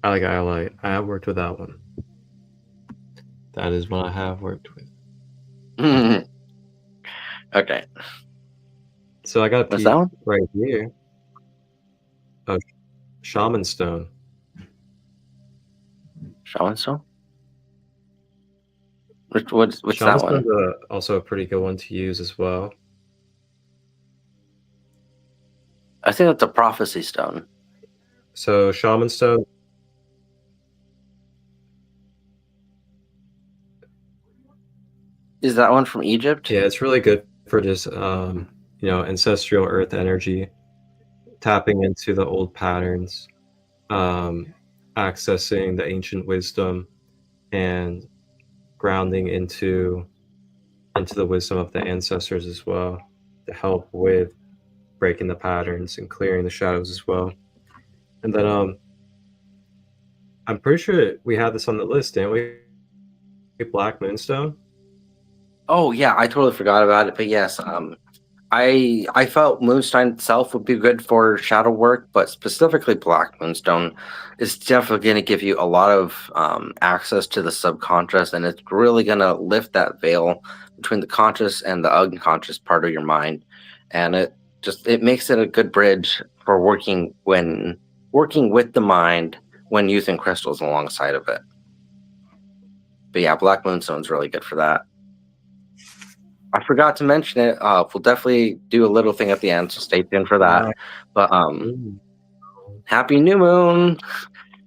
I like Iolite. I have worked with that one. That is what I have worked with. Okay. So I got a piece right here of shaman stone. Shaman stone? What's shaman that one? Stone's also a pretty good one to use as well. I think that's a prophecy stone. So shaman stone. Is that one from Egypt? Yeah, it's really good for just ancestral earth energy, tapping into the old patterns, accessing the ancient wisdom, and grounding into the wisdom of the ancestors as well, to help with breaking the patterns and clearing the shadows as well. And then I'm pretty sure we had this on the list, didn't we? A black moonstone? Oh yeah, I totally forgot about it. But yes, I felt Moonstone itself would be good for shadow work, but specifically Black Moonstone is definitely going to give you a lot of access to the subconscious, and it's really going to lift that veil between the conscious and the unconscious part of your mind, and it makes it a good bridge for working with the mind when using crystals alongside of it. But yeah, Black Moonstone's really good for that. I forgot to mention it. We'll definitely do a little thing at the end, so stay tuned for that. Black But moon. happy new moon!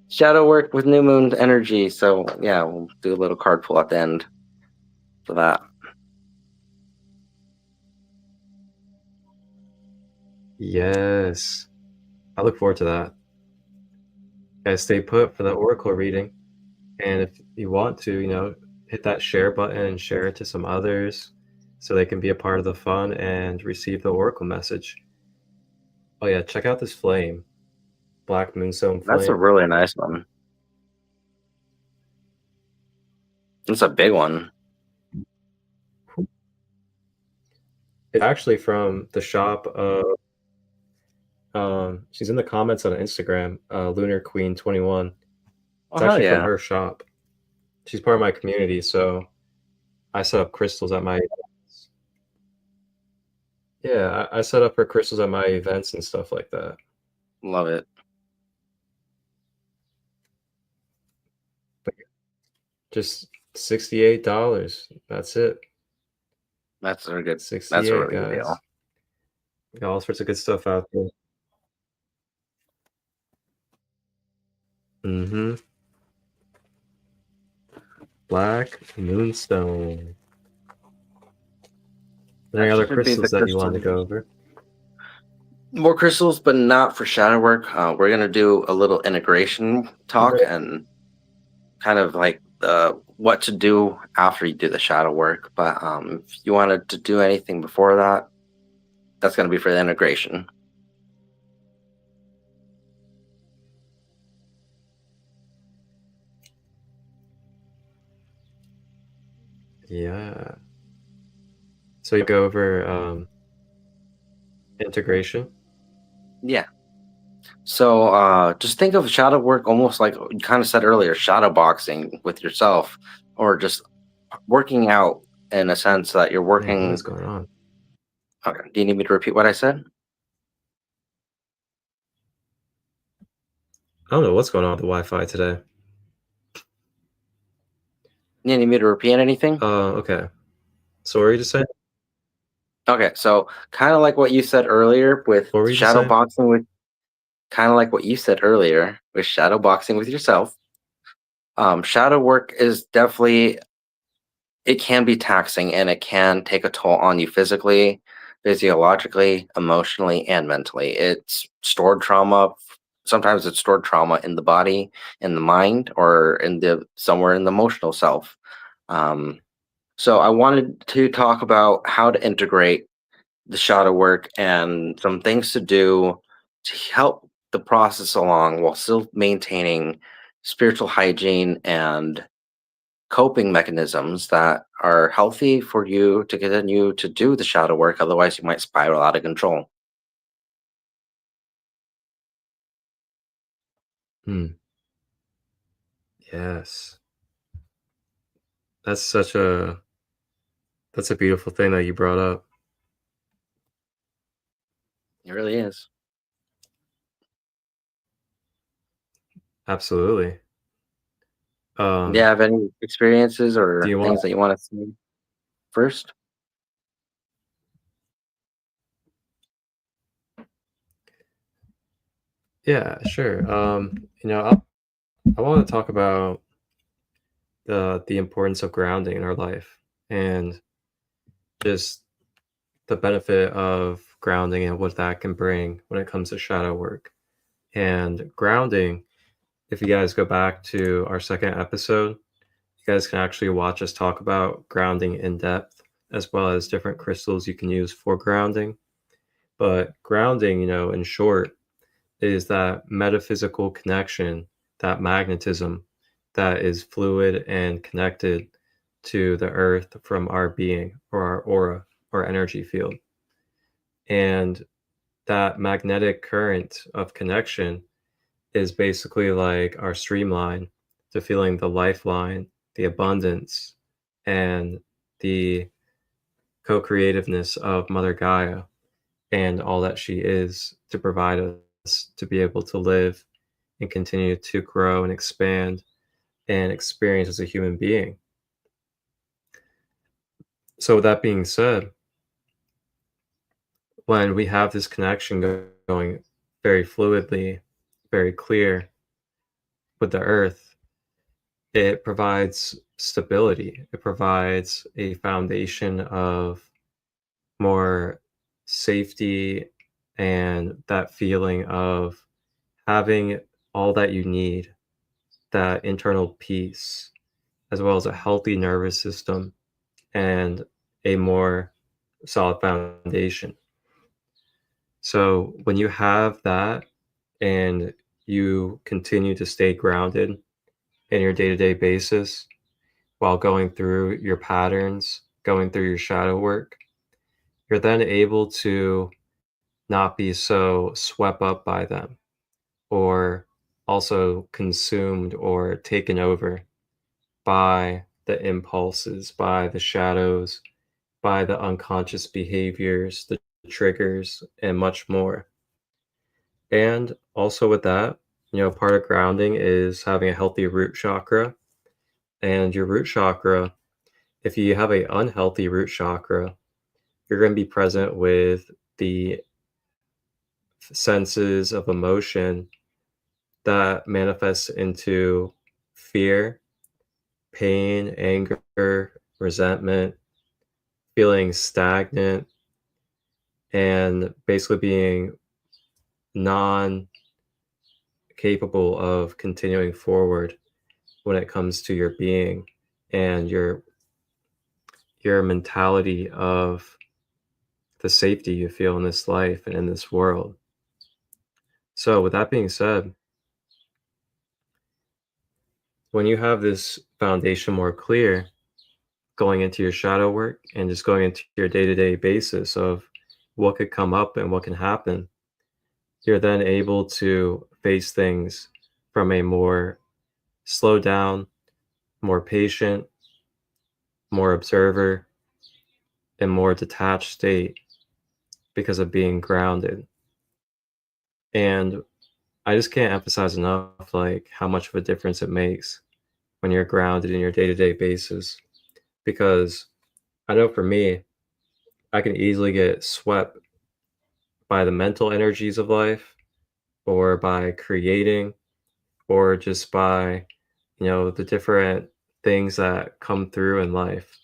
Shadow work with new moon energy. So yeah, we'll do a little card pull at the end for that. Yes. I look forward to that. Guys, stay put for the oracle reading. And if you want to, hit that share button and share it to some others so they can be a part of the fun and receive the oracle message. Oh yeah, check out this flame. Black moonstone flame. That's a really nice one. It's a big one. It's actually from the shop of she's in the comments on Instagram, Lunar Queen 21. It's actually from her shop. She's part of my community, so I set up crystals at my events. Yeah, I set up her crystals at my events and stuff like that. Love it. Just $68. That's it. That's a good. 68, That's a really guys. good deal. We got all sorts of good stuff out there. Mm-hmm. Black moonstone. Are there any other crystals that you want to go over? More crystals, but not for shadow work. We're gonna do a little integration talk and kind of like what to do after you do the shadow work. But if you wanted to do anything before that, that's gonna be for the integration. Yeah. So you go over integration? Yeah. So just think of shadow work almost like you kind of said earlier, shadow boxing with yourself, or just working out in a sense that you're working. Man, what is going on? Okay. Do you need me to repeat what I said? I don't know what's going on with the Wi-Fi today. You need me to repeat anything? Okay. So what were you just saying? Okay, so kind of like what you said earlier with What were you just shadow saying? boxing with kind of like what you said earlier with shadow boxing with yourself. Shadow work is definitely, it can be taxing and it can take a toll on you physically, physiologically, emotionally, and mentally. It's stored trauma. Sometimes it's stored trauma in the body, in the mind, or in the somewhere in the emotional self. So I wanted to talk about how to integrate the shadow work and some things to do to help the process along while still maintaining spiritual hygiene and coping mechanisms that are healthy for you to continue to do the shadow work. Otherwise, you might spiral out of control. Yes. That's a beautiful thing that you brought up. It really is. Absolutely. Do you have any experiences or things that you want to see first? Yeah, sure. I want to talk about the importance of grounding in our life and just the benefit of grounding and what that can bring when it comes to shadow work. And grounding, if you guys go back to our second episode, you guys can actually watch us talk about grounding in depth, as well as different crystals you can use for grounding. But grounding, in short, is that metaphysical connection, that magnetism that is fluid and connected to the earth from our being or our aura or energy field. And that magnetic current of connection is basically like our streamline to feeling the lifeline, the abundance, and the co-creativeness of Mother Gaia and all that she is to provide us to be able to live and continue to grow and expand and experience as a human being. So with that being said, when we have this connection going very fluidly, very clear with the earth, it provides stability. It provides a foundation of more safety and that feeling of having all that you need, that internal peace, as well as a healthy nervous system and a more solid foundation. So when you have that and you continue to stay grounded in your day-to-day basis while going through your patterns, going through your shadow work, you're then able to not be so swept up by them or also consumed or taken over by the impulses, by the shadows, by the unconscious behaviors, the triggers, and much more. And also with that, part of grounding is having a healthy root chakra. And your root chakra, if you have a unhealthy root chakra, you're going to be present with the senses of emotion that manifests into fear, pain, anger, resentment, feeling stagnant, and basically being non capable of continuing forward when it comes to your being and your mentality of the safety you feel in this life and in this world. So with that being said, when you have this foundation more clear going into your shadow work and just going into your day-to-day basis of what could come up and what can happen, you're then able to face things from a more slowed down, more patient, more observer, and more detached state because of being grounded. And I just can't emphasize enough like how much of a difference it makes when you're grounded in your day-to-day basis. Because I know for me, I can easily get swept by the mental energies of life or by creating or just by, the different things that come through in life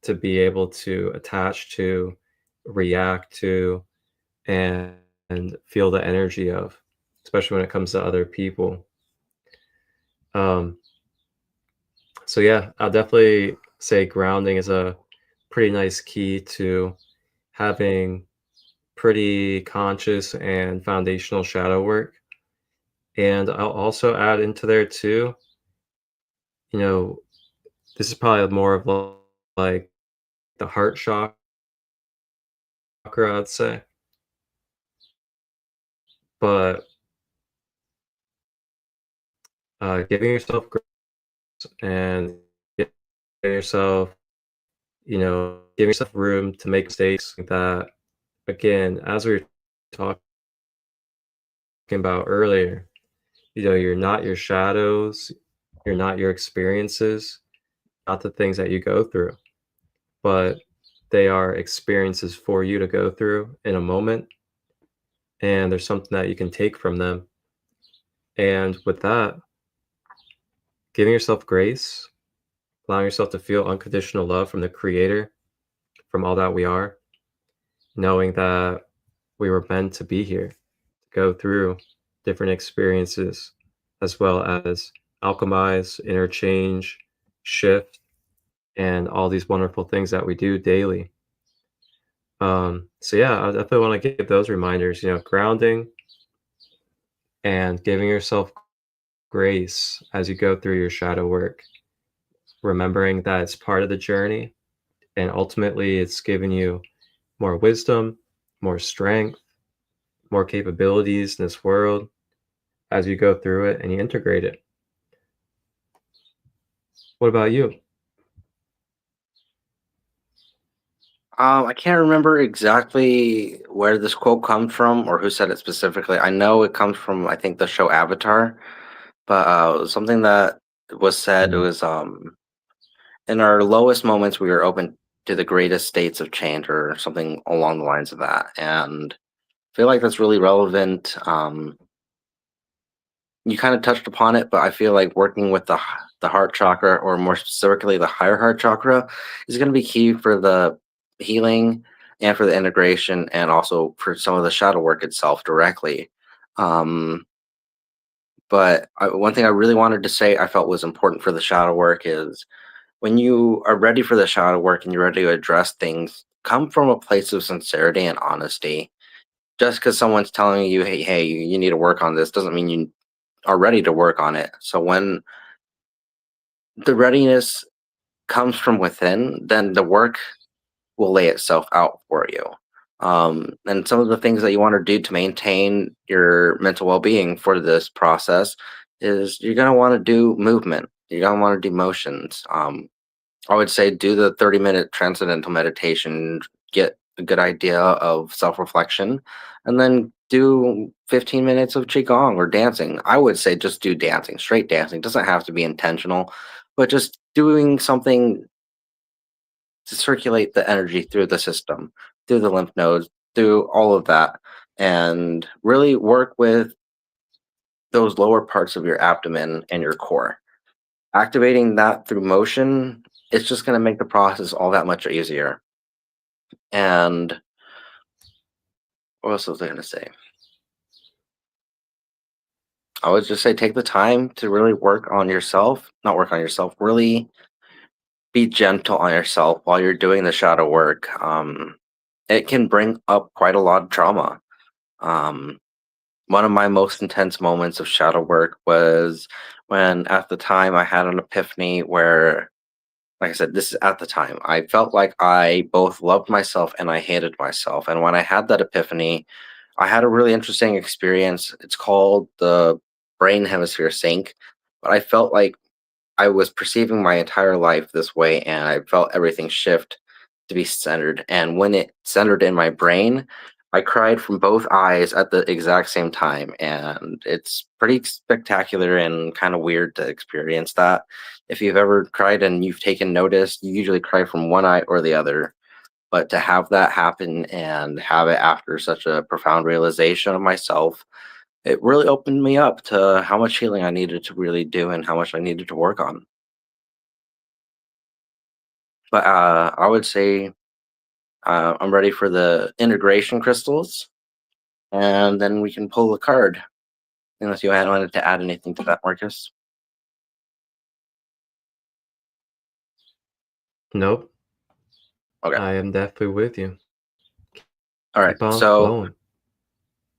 to be able to attach to, react to, and feel the energy of, especially when it comes to other people. So yeah, I'll definitely say grounding is a pretty nice key to having pretty conscious and foundational shadow work. And I'll also add into there too, this is probably more of like the heart chakra, I'd say. But giving yourself grace and giving yourself, giving yourself room to make mistakes that, again, as we were talking about earlier, you're not your shadows, you're not your experiences, not the things that you go through, but they are experiences for you to go through in a moment. And there's something that you can take from them. And with that, giving yourself grace, allowing yourself to feel unconditional love from the Creator, from all that we are, knowing that we were meant to be here, to go through different experiences, as well as alchemize, interchange, shift, and all these wonderful things that we do daily. So yeah, I definitely want to give those reminders, grounding and giving yourself grace as you go through your shadow work remembering that it's part of the journey, and ultimately it's giving you more wisdom, more strength, more capabilities in this world as you go through it and you integrate it. What about you? I can't remember exactly where this quote comes from or who said it specifically. I know it comes from, I think, the show Avatar, but something that was said was in our lowest moments we are open to the greatest states of change, or something along the lines of that. And I feel like that's really relevant. You kind of touched upon it, but I feel like working with the heart chakra, or more specifically the higher heart chakra, is going to be key for the healing and for the integration, and also for some of the shadow work itself directly. Um, one thing I really wanted to say I felt was important for the shadow work is, when you are ready for the shadow work and you're ready to address things, come from a place of sincerity and honesty. Just because someone's telling you, hey, you need to work on this, doesn't mean you are ready to work on it. So when the readiness comes from within, then the work will lay itself out for you. And some of the things that you want to do to maintain your mental well-being for this process is, you're going to want to do movement. You're going to want to do motions. I would say do the 30-minute transcendental meditation, get a good idea of self-reflection, and then do 15 minutes of qigong or dancing. I would say just do dancing, straight dancing. It doesn't have to be intentional, but just doing something to circulate the energy through the system, through the lymph nodes, through all of that, and really work with those lower parts of your abdomen and your core. Activating that through motion, it's just going to make the process all that much easier. And what else was I going to say? I would just say, take the time to really work on yourself, not work on yourself, really be gentle on yourself while you're doing the shadow work. It can bring up quite a lot of trauma. Um, One of my most intense moments of shadow work was when, at the time, I had an epiphany where, like I said, this is at the time, I felt like I both loved myself and I hated myself. And when I had that epiphany, I had a really interesting experience. It's called the brain hemisphere sync. But I felt like I was perceiving my entire life this way, and I felt everything shift to be centered. And when it centered in my brain, I cried from both eyes at the exact same time. And it's pretty spectacular and kind of weird to experience that. If you've ever cried and you've taken notice, you usually cry from one eye or the other. But to have that happen and have it after such a profound realization of myself, it really opened me up to how much healing I needed to really do and how much I needed to work on. But I would say I'm ready for the integration crystals, and then we can pull the card. Unless you wanted to add anything to that, Marcus. Nope. Okay. I am definitely with you. All right. Keep on So flowing.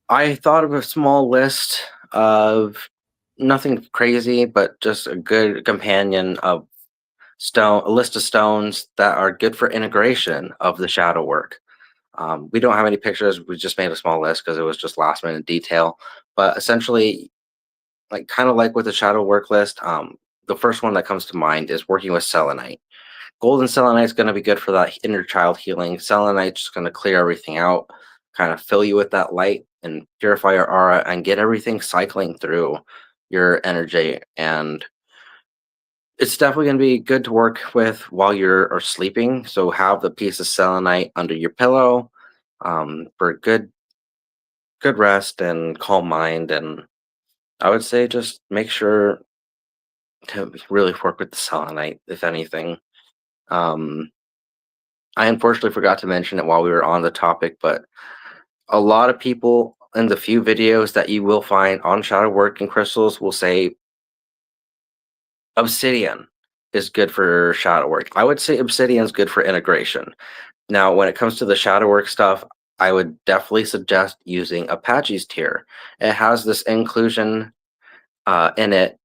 I thought of a small list of nothing crazy, but just a good companion of a list of stones that are good for integration of the shadow work. We don't have any pictures. We just made a small list because it was just last minute detail. But essentially, like kind of like with the shadow work list, the first one that comes to mind is working with selenite. Golden selenite is going to be good for that inner child healing. Selenite is going to clear everything out, kind of fill you with that light and purify your aura and get everything cycling through your energy. And it's definitely going to be good to work with while you're sleeping. So have the piece of selenite under your pillow for good rest and calm mind. And I would say just make sure to really work with the selenite, if anything. Um, I unfortunately forgot to mention it while we were on the topic, but a lot of people in the few videos that you will find on shadow work and crystals will say obsidian is good for shadow work. I would say obsidian is good for integration. Now, when it comes to the shadow work stuff, I would definitely suggest using Apache's tier. It has this inclusion in it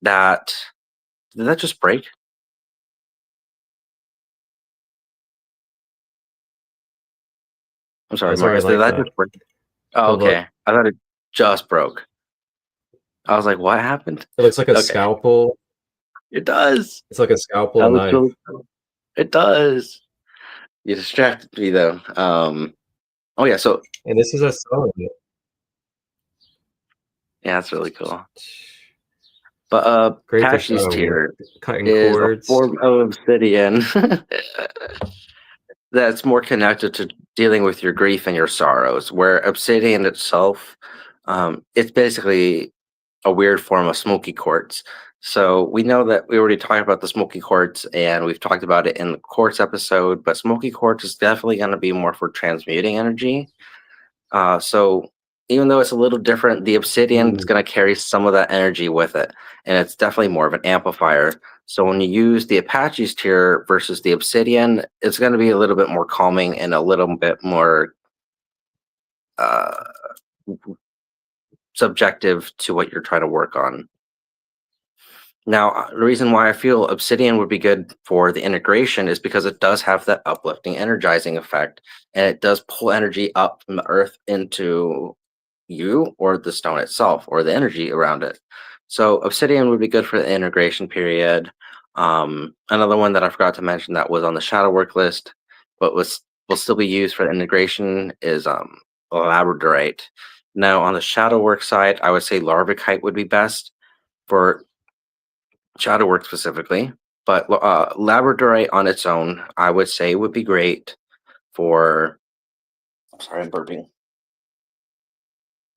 that Did that just break? I'm sorry, That's already Marcus. Did like that that. just break? Oh, But look, okay. I thought it just broke. I was like, what happened? it looks like a Okay. scalpel. It does. It's like a scalpel That and looks knife. really cool. It does. You distracted me though. Oh yeah, so And this is a stone. yeah, that's really cool. But Great for Apache's shadow work. tier Cutting is a cords. form of obsidian that's more connected to dealing with your grief and your sorrows, where obsidian itself, it's basically a weird form of smoky quartz. So we know that we already talked about the smoky quartz and we've talked about it in the quartz episode, but smoky quartz is definitely going to be more for transmuting energy. So even though it's a little different, the obsidian is going to carry some of that energy with it, and it's definitely more of an amplifier. So when you use the Apache's tier versus the obsidian, it's going to be a little bit more calming and a little bit more uh, subjective to what you're trying to work on. Now, the reason why I feel obsidian would be good for the integration is because it does have that uplifting, energizing effect, and it does pull energy up from the earth into you or the stone itself or the energy around it. So obsidian would be good for the integration period. Another one that I forgot to mention that was on the shadow work list, but will still be used for integration is labradorite. Now on the shadow work side, I would say larvikite would be best for shadow work specifically, but labradorite on its own, I would say would be great for. I'm sorry, I'm burping.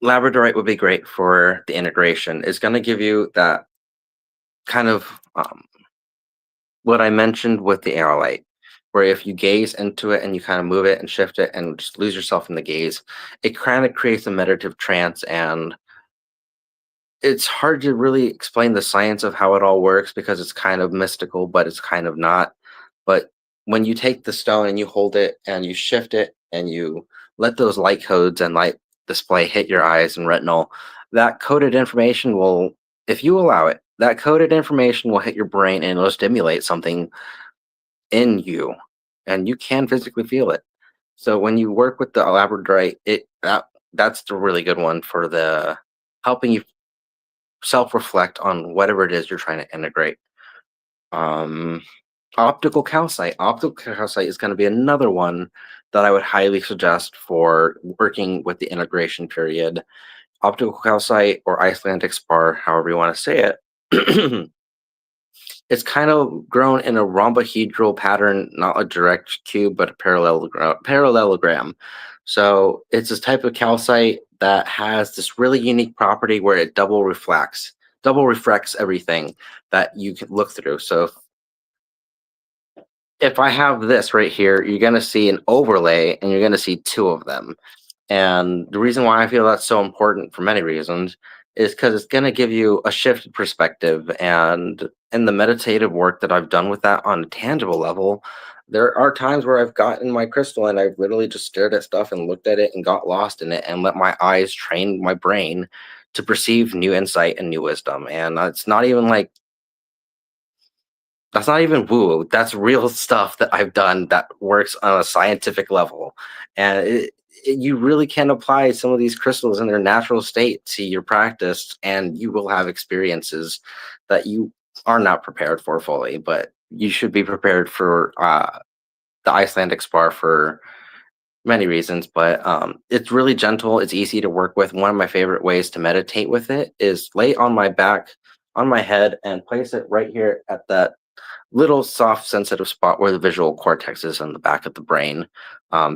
Labradorite would be great for the integration. It's going to give you that kind of what I mentioned with the aerolite, where if you gaze into it and you kind of move it and shift it and just lose yourself in the gaze, it kind of creates a meditative trance. And it's hard to really explain the science of how it all works because it's kind of mystical, but it's kind of not. But when you take the stone and you hold it and you shift it and you let those light codes and light display hit your eyes and retinal, that coded information will, if you allow it, that coded information will hit your brain and it'll stimulate something in you, and you can physically feel it. So when you work with the labradorite, that's the really good one for the helping you self-reflect on whatever it is you're trying to integrate. Um, optical calcite. Optical calcite is going to be another one that I would highly suggest for working with the integration period. Optical calcite or Icelandic spar, however you want to say it. It's kind of grown in a rhombohedral pattern, not a direct cube, but a parallelogram. So it's this type of calcite that has this really unique property where it double reflects everything that you can look through. So if I have this right here, you're going to see an overlay and you're going to see two of them. And the reason why I feel that's so important for many reasons is because it's going to give you a shifted perspective. And in the meditative work that I've done with that on a tangible level, there are times where I've gotten my crystal and I've literally just stared at stuff and looked at it and got lost in it and let my eyes train my brain to perceive new insight and new wisdom. And it's not even like, that's not even woo. That's real stuff that I've done that works on a scientific level. And you really can apply some of these crystals in their natural state to your practice, and you will have experiences that you are not prepared for fully, but you should be prepared for the Icelandic spar for many reasons. But it's really gentle. It's easy to work with. One of my favorite ways to meditate with it is lay on my back, on my head, and place it right here at that little soft sensitive spot where the visual cortex is in the back of the brain.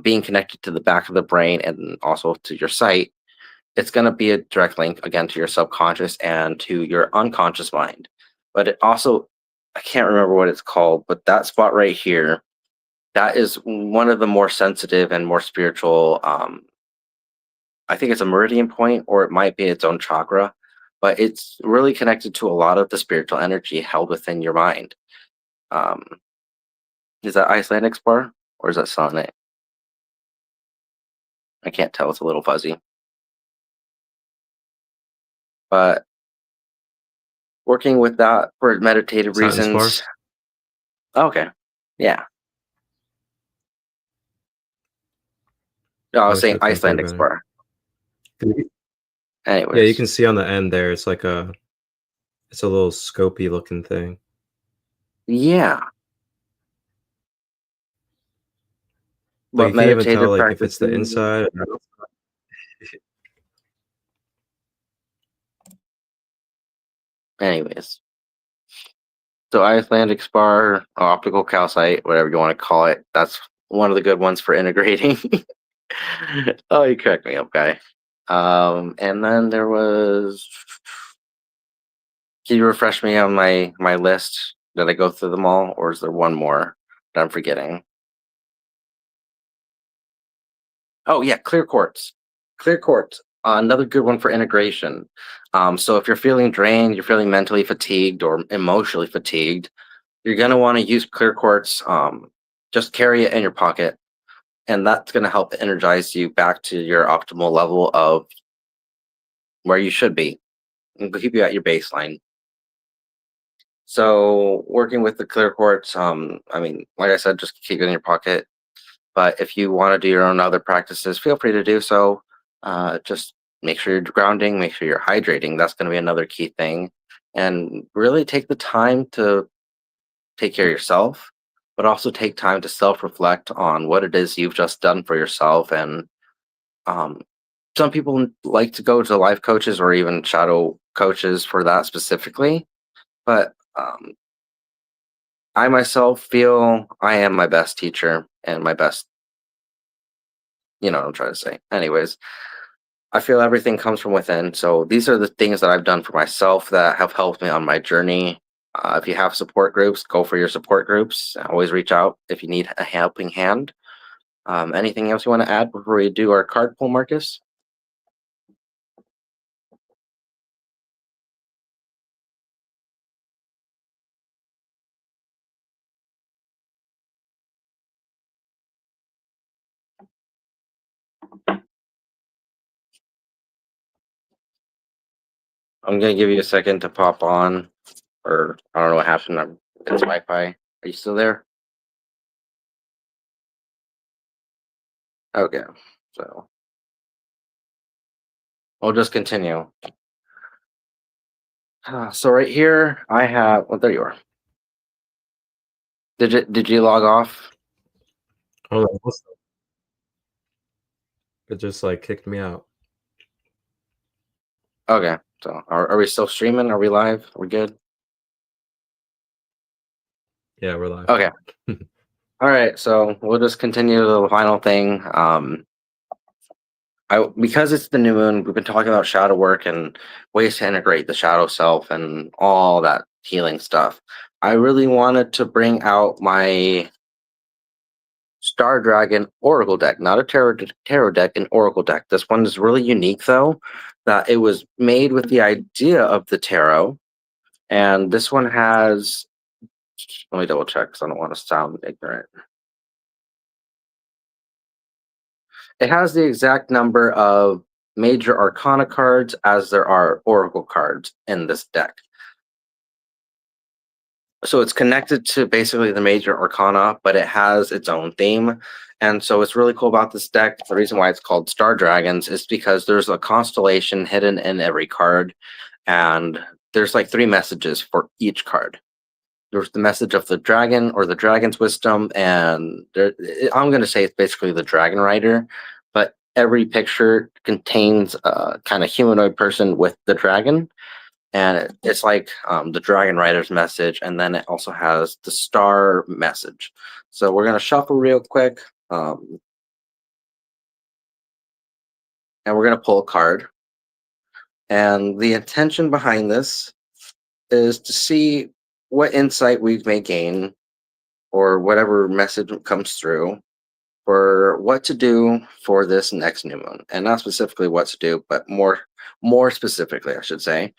Being connected to the back of the brain and also to your sight, it's going to be a direct link again to your subconscious and to your unconscious mind. But it also, I can't remember what it's called, but that spot right here, that is one of the more sensitive and more spiritual, I think it's a meridian point, or it might be its own chakra, but it's really connected to a lot of the spiritual energy held within your mind. um, Is that Icelandic spar or is that sonnet? I can't tell. It's a little fuzzy. But working with that for meditative It's not in Spar? reasons. Okay. Yeah. No, I I was wish saying I could play Icelandic better. spar. Yeah, you Anyways. can see on the end there, it's like it's a little scopy looking thing. Yeah. But But you can't even tell meditative like if it's the practices. inside. Anyways. So Icelandic spar, or optical calcite, whatever you want to call it. That's one of the good ones for integrating. Oh, you cracked me up, guy. And then there was. Can you refresh me on my list? Did I go through them all, or is there one more that I'm forgetting? Oh yeah, clear quartz. Clear quartz. Another good one for integration. So if you're feeling drained, you're feeling mentally fatigued or emotionally fatigued, you're gonna want to use clear quartz. Just carry it in your pocket, and that's gonna help energize you back to your optimal level of where you should be, and keep you at your baseline. So working with the clear quartz, I mean, like I said, just keep it in your pocket. But if you want to do your own other practices, feel free to do so. Just make sure you're grounding, make sure you're hydrating. That's going to be another key thing. And really take the time to take care of yourself, but also take time to self reflect on what it is you've just done for yourself. And um, some people like to go to life coaches or even shadow coaches for that specifically. But I myself feel I am my best teacher and my best, you know what I'm trying to say. Anyways, I feel everything comes from within. So these are the things that I've done for myself that have helped me on my journey. If you have support groups, go for your support groups. Always reach out if you need a helping hand. Anything else you want to add before we do our card pull, Marcus? I'm going to give you a second to pop on, or I don't know what happened. It's Wi-Fi. Are you still there? Okay, so we'll just continue. So right here, I have. Well, there you are. Did you log off? Hold on, it just like kicked me out. Okay, so are we still streaming? Are we live? Are we good? Yeah, we're live. Okay. All right, so we'll just continue to the final thing. Because it's the new moon, we've been talking about shadow work and ways to integrate the shadow self and all that healing stuff. I really wanted to bring out my Star Dragon Oracle deck, not a tarot deck, an Oracle deck. This one is really unique, though, that it was made with the idea of the tarot, and this one has. Let me double check because I don't want to sound ignorant. It has the exact number of major arcana cards as there are oracle cards in this deck. So it's connected to basically the major arcana, but it has its own theme. And so what's really cool about this deck, the reason why it's called Star Dragons, is because there's a constellation hidden in every card. And there's like 3 messages for each card. There's the message of the dragon or the dragon's wisdom, and I'm going to say it's basically the dragon rider, but every picture contains a kind of humanoid person with the dragon, and it's like the dragon rider's message, and then it also has the star message. So we're going to shuffle real quick, and we're going to pull a card. And the intention behind this is to see what insight we may gain or whatever message comes through for what to do for this next new moon, and not specifically what to do, but more specifically, I should say,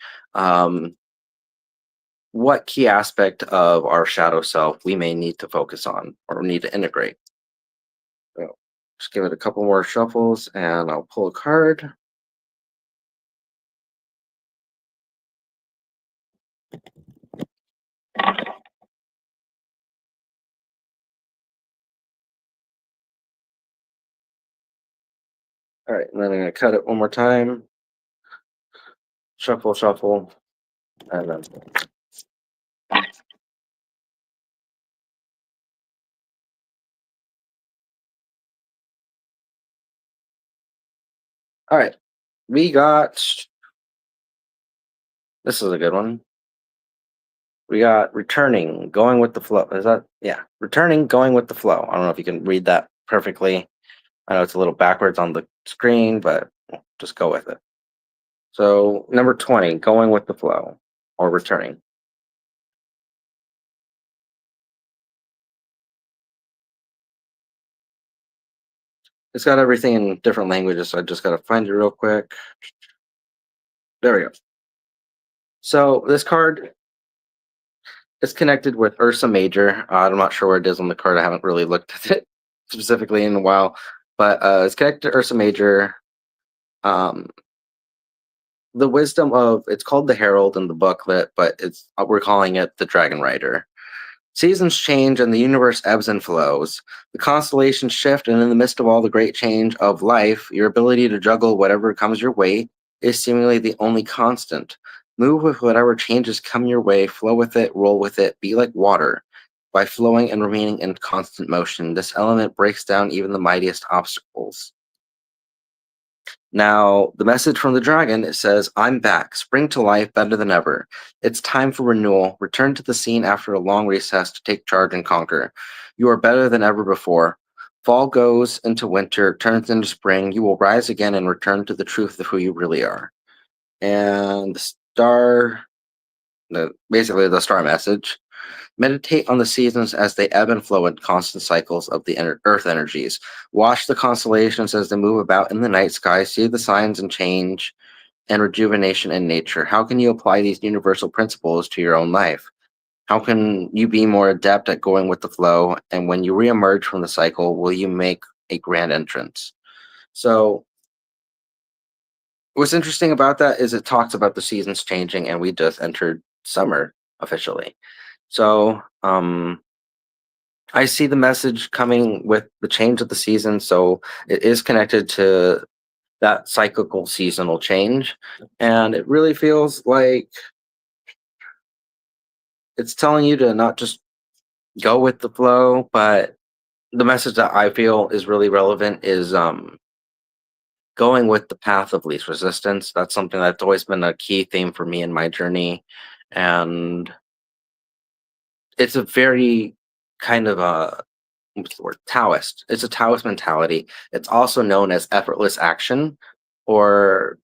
what key aspect of our shadow self we may need to focus on or need to integrate. So just give it a couple more shuffles, and I'll pull a card. All right, and then I'm going to cut it one more time. Shuffle, shuffle, and then. All right, we got. This is a good one. We got returning, going with the flow. Is that, yeah, returning, going with the flow. I don't know if you can read that perfectly. I know it's a little backwards on the screen, but just go with it. So number 20, going with the flow or returning. It's got everything in different languages, so I just got to find it real quick. There we go. So this card is connected with Ursa Major. I'm not sure where it is on the card. I haven't really looked at it specifically in a while, but it's connected to Ursa Major. The wisdom of, it's called the Herald in the booklet, but it's we're calling it the Dragon Rider. Seasons change and the universe ebbs and flows. The constellations shift, and in the midst of all the great change of life, your ability to juggle whatever comes your way is seemingly the only constant. Move with whatever changes come your way, flow with it, roll with it, be like water. By flowing and remaining in constant motion, this element breaks down even the mightiest obstacles. Now, the message from the dragon, it says, I'm back, spring to life better than ever. It's time for renewal. Return to the scene after a long recess to take charge and conquer. You are better than ever before. Fall goes into winter, turns into spring. You will rise again and return to the truth of who you really are. And basically the star message. Meditate on the seasons as they ebb and flow in constant cycles of the earth energies. Watch the constellations as they move about in the night sky. See the signs and change and rejuvenation in nature. How can you apply these universal principles to your own life? How can you be more adept at going with the flow? And when you reemerge from the cycle, will you make a grand entrance? So what's interesting about that is it talks about the seasons changing, and we just entered summer officially. So I see the message coming with the change of the season, so it is connected to that cyclical seasonal change, and it really feels like it's telling you to not just go with the flow, but the message that I feel is really relevant is going with the path of least resistance. That's something that's always been a key theme for me in my journey, and it's a very kind of a what's the word? Taoist. It's a Taoist mentality. It's also known as effortless action or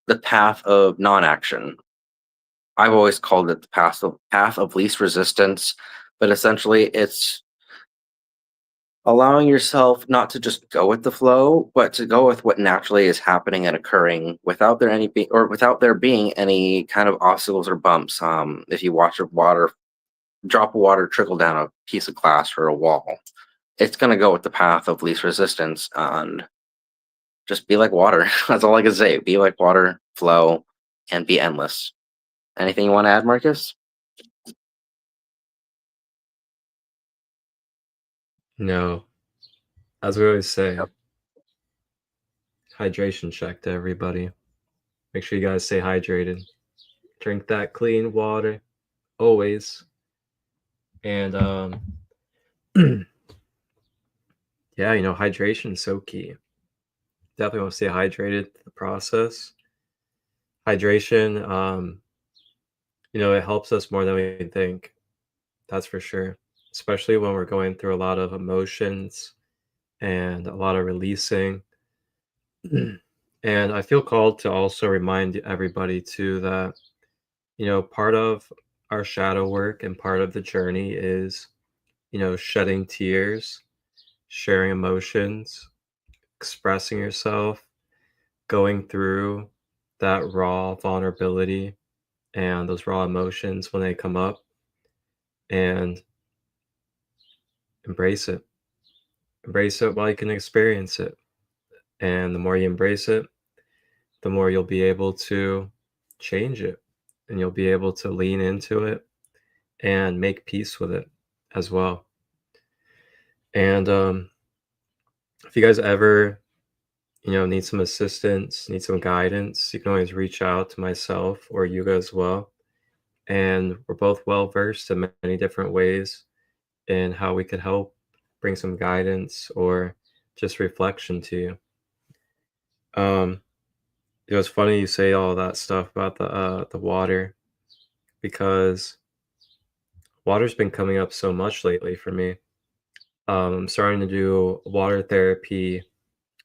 the path of non-action. I've always called it the path of least resistance, but essentially it's allowing yourself not to just go with the flow, but to go with what naturally is happening and occurring without without there being any kind of obstacles or bumps. If you watch a drop of water trickle down a piece of glass or a wall, it's going to go with the path of least resistance and just be like water. That's all I can say. Be like water, flow, and be endless. Anything you want to add, Marcus? No, as we always say, Yep. hydration check to everybody. Make sure you guys stay hydrated. Drink that clean water always. And yeah, hydration is so key. Definitely want to stay hydrated through the process. Hydration, it helps us more than we think. That's for sure. Especially when we're going through a lot of emotions and a lot of releasing. And I feel called to also remind everybody too that, part of our shadow work and part of the journey is, shedding tears, sharing emotions, expressing yourself, going through that raw vulnerability and those raw emotions when they come up, and embrace it. Embrace it while you can experience it. And the more you embrace it, the more you'll be able to change it, and you'll be able to lean into it and make peace with it as well. And if you guys ever, need some assistance, need some guidance, you can always reach out to myself or Yuuga as well. And we're both well versed in many different ways in how we could help bring some guidance or just reflection to you. Um, it's funny you say all that stuff about the water because water's been coming up so much lately for me. I'm starting to do water therapy,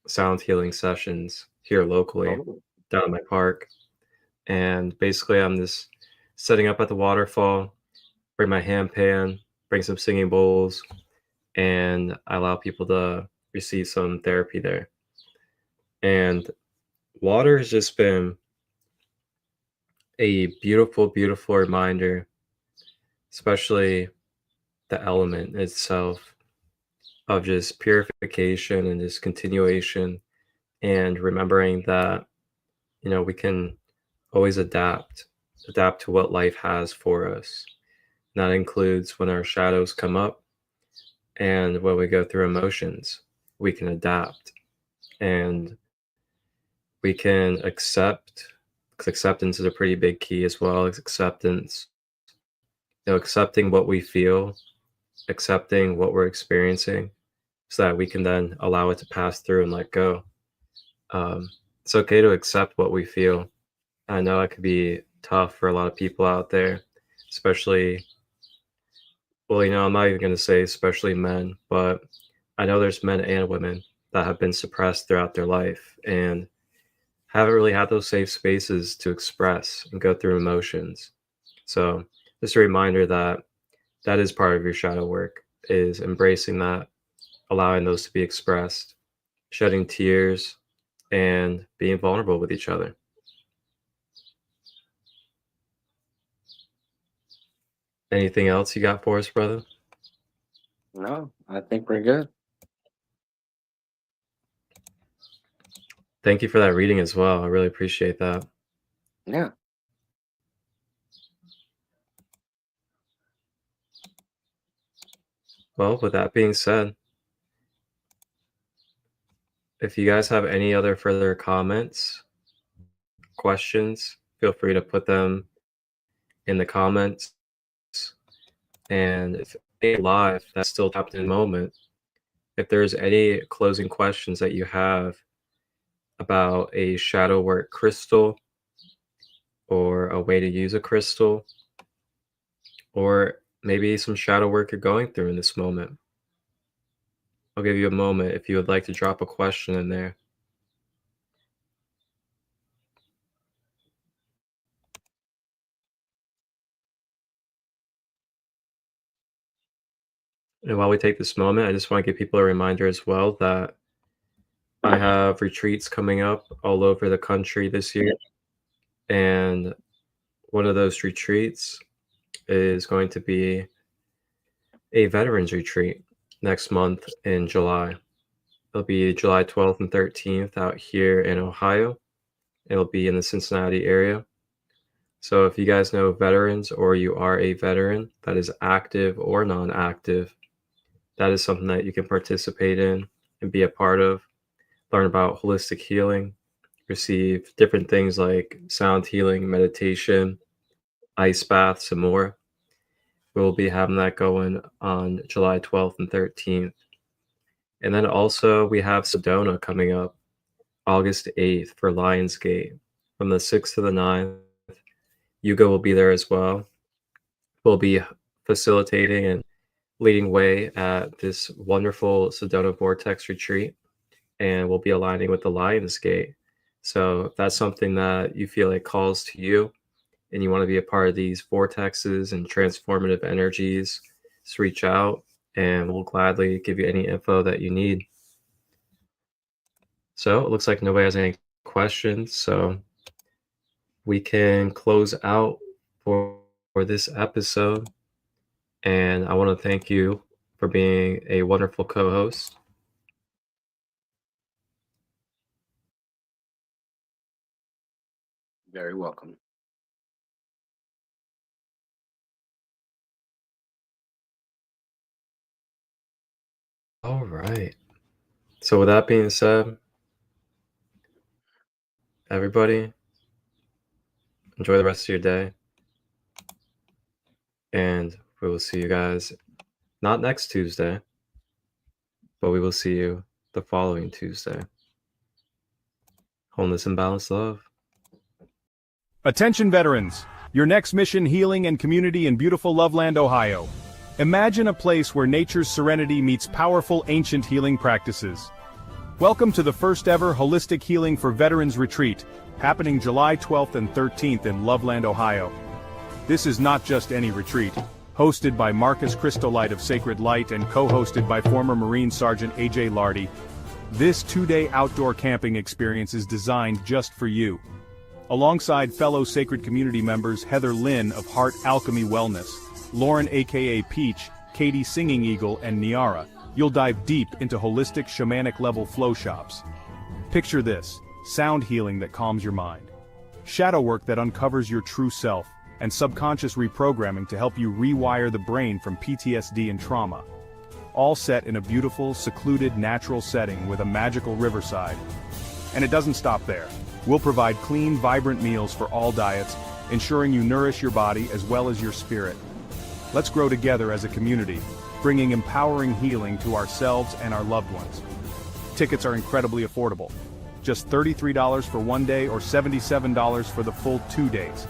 sound healing sessions here locally Oh, down at my park. And basically, I'm just setting up at the waterfall, bring my hand pan, bring some singing bowls, and I allow people to receive some therapy there. And water has just been a beautiful, beautiful reminder, especially the element itself, of just purification and just continuation, and remembering that, we can always adapt to what life has for us. And that includes when our shadows come up and when we go through emotions, we can adapt and we can accept, 'cause acceptance is a pretty big key as well. It's acceptance, accepting what we feel, accepting what we're experiencing so that we can then allow it to pass through and let go. It's okay to accept what we feel. I know it could be tough for a lot of people out there, especially, well, I'm not even going to say especially men, but I know there's men and women that have been suppressed throughout their life and haven't really had those safe spaces to express and go through emotions. So, just a reminder that that is part of your shadow work, is embracing that, allowing those to be expressed, shedding tears, and being vulnerable with each other. Anything else you got for us, brother? no, I think we're good. Thank you for that reading as well. I really appreciate that. Yeah. Well, with that being said, if you guys have any other further comments, questions, feel free to put them in the comments. And if any live that's still tapped in the moment, if there's any closing questions that you have about a shadow work crystal or a way to use a crystal, or maybe some shadow work you're going through in this moment, I'll give you a moment if you would like to drop a question in there. And while we take this moment, I just want to give people a reminder as well that I have retreats coming up all over the country this year. And one of those retreats is going to be a veterans retreat next month in July. It'll be July 12th and 13th out here in Ohio. It'll be in the Cincinnati area. So if you guys know veterans or you are a veteran that is active or non-active, that is something that you can participate in and be a part of. Learn about holistic healing, receive different things like sound healing, meditation, ice baths, and more. We'll be having that going on July 12th and 13th. And then also we have Sedona coming up August 8th for Lionsgate from the 6th to the 9th. Yuuga will be there as well. We'll be facilitating and leading way at this wonderful Sedona Vortex retreat, and we'll be aligning with the Lionsgate. So if that's something that you feel like calls to you and you want to be a part of these vortexes and transformative energies, just reach out and we'll gladly give you any info that you need. So it looks like nobody has any questions. So we can close out for this episode. And I want to thank you for being a wonderful co-host. Very welcome. All right. So with that being said, everybody, enjoy the rest of your day. And we will see you guys not next Tuesday, but we will see you the following Tuesday. Wholeness and balanced love. Attention veterans, your next mission: healing and community in beautiful Loveland, Ohio. Imagine a place where nature's serenity meets powerful ancient healing practices. Welcome to the first ever Holistic Healing for Veterans Retreat, happening July 12th and 13th in Loveland, Ohio. This is not just any retreat. Hosted by Marcus Christolight of Sacred Light and co-hosted by former Marine Sergeant AJ Lardy, this 2-day outdoor camping experience is designed just for you. Alongside fellow Sacred Community members Heather Lynn of Heart Alchemy Wellness, Lauren aka Peach, Katie Singing Eagle and Niara, you'll dive deep into holistic shamanic level flow shops. Picture this: sound healing that calms your mind, shadow work that uncovers your true self, and subconscious reprogramming to help you rewire the brain from PTSD and trauma. All set in a beautiful, secluded, natural setting with a magical riverside. And it doesn't stop there. We'll provide clean, vibrant meals for all diets, ensuring you nourish your body as well as your spirit. Let's grow together as a community, bringing empowering healing to ourselves and our loved ones. Tickets are incredibly affordable. Just $33 for 1 day or $77 for the full 2 days.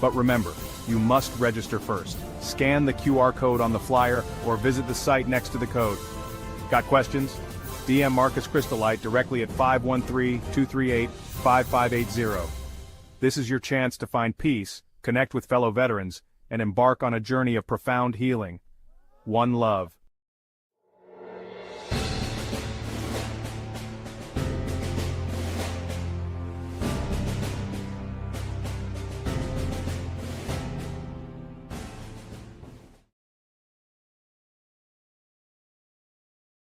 But remember, you must register first. Scan the QR code on the flyer or visit the site next to the code. Got questions? DM Marcus Christolight directly at 513-238-5580. This is your chance to find peace, connect with fellow veterans, and embark on a journey of profound healing. One love.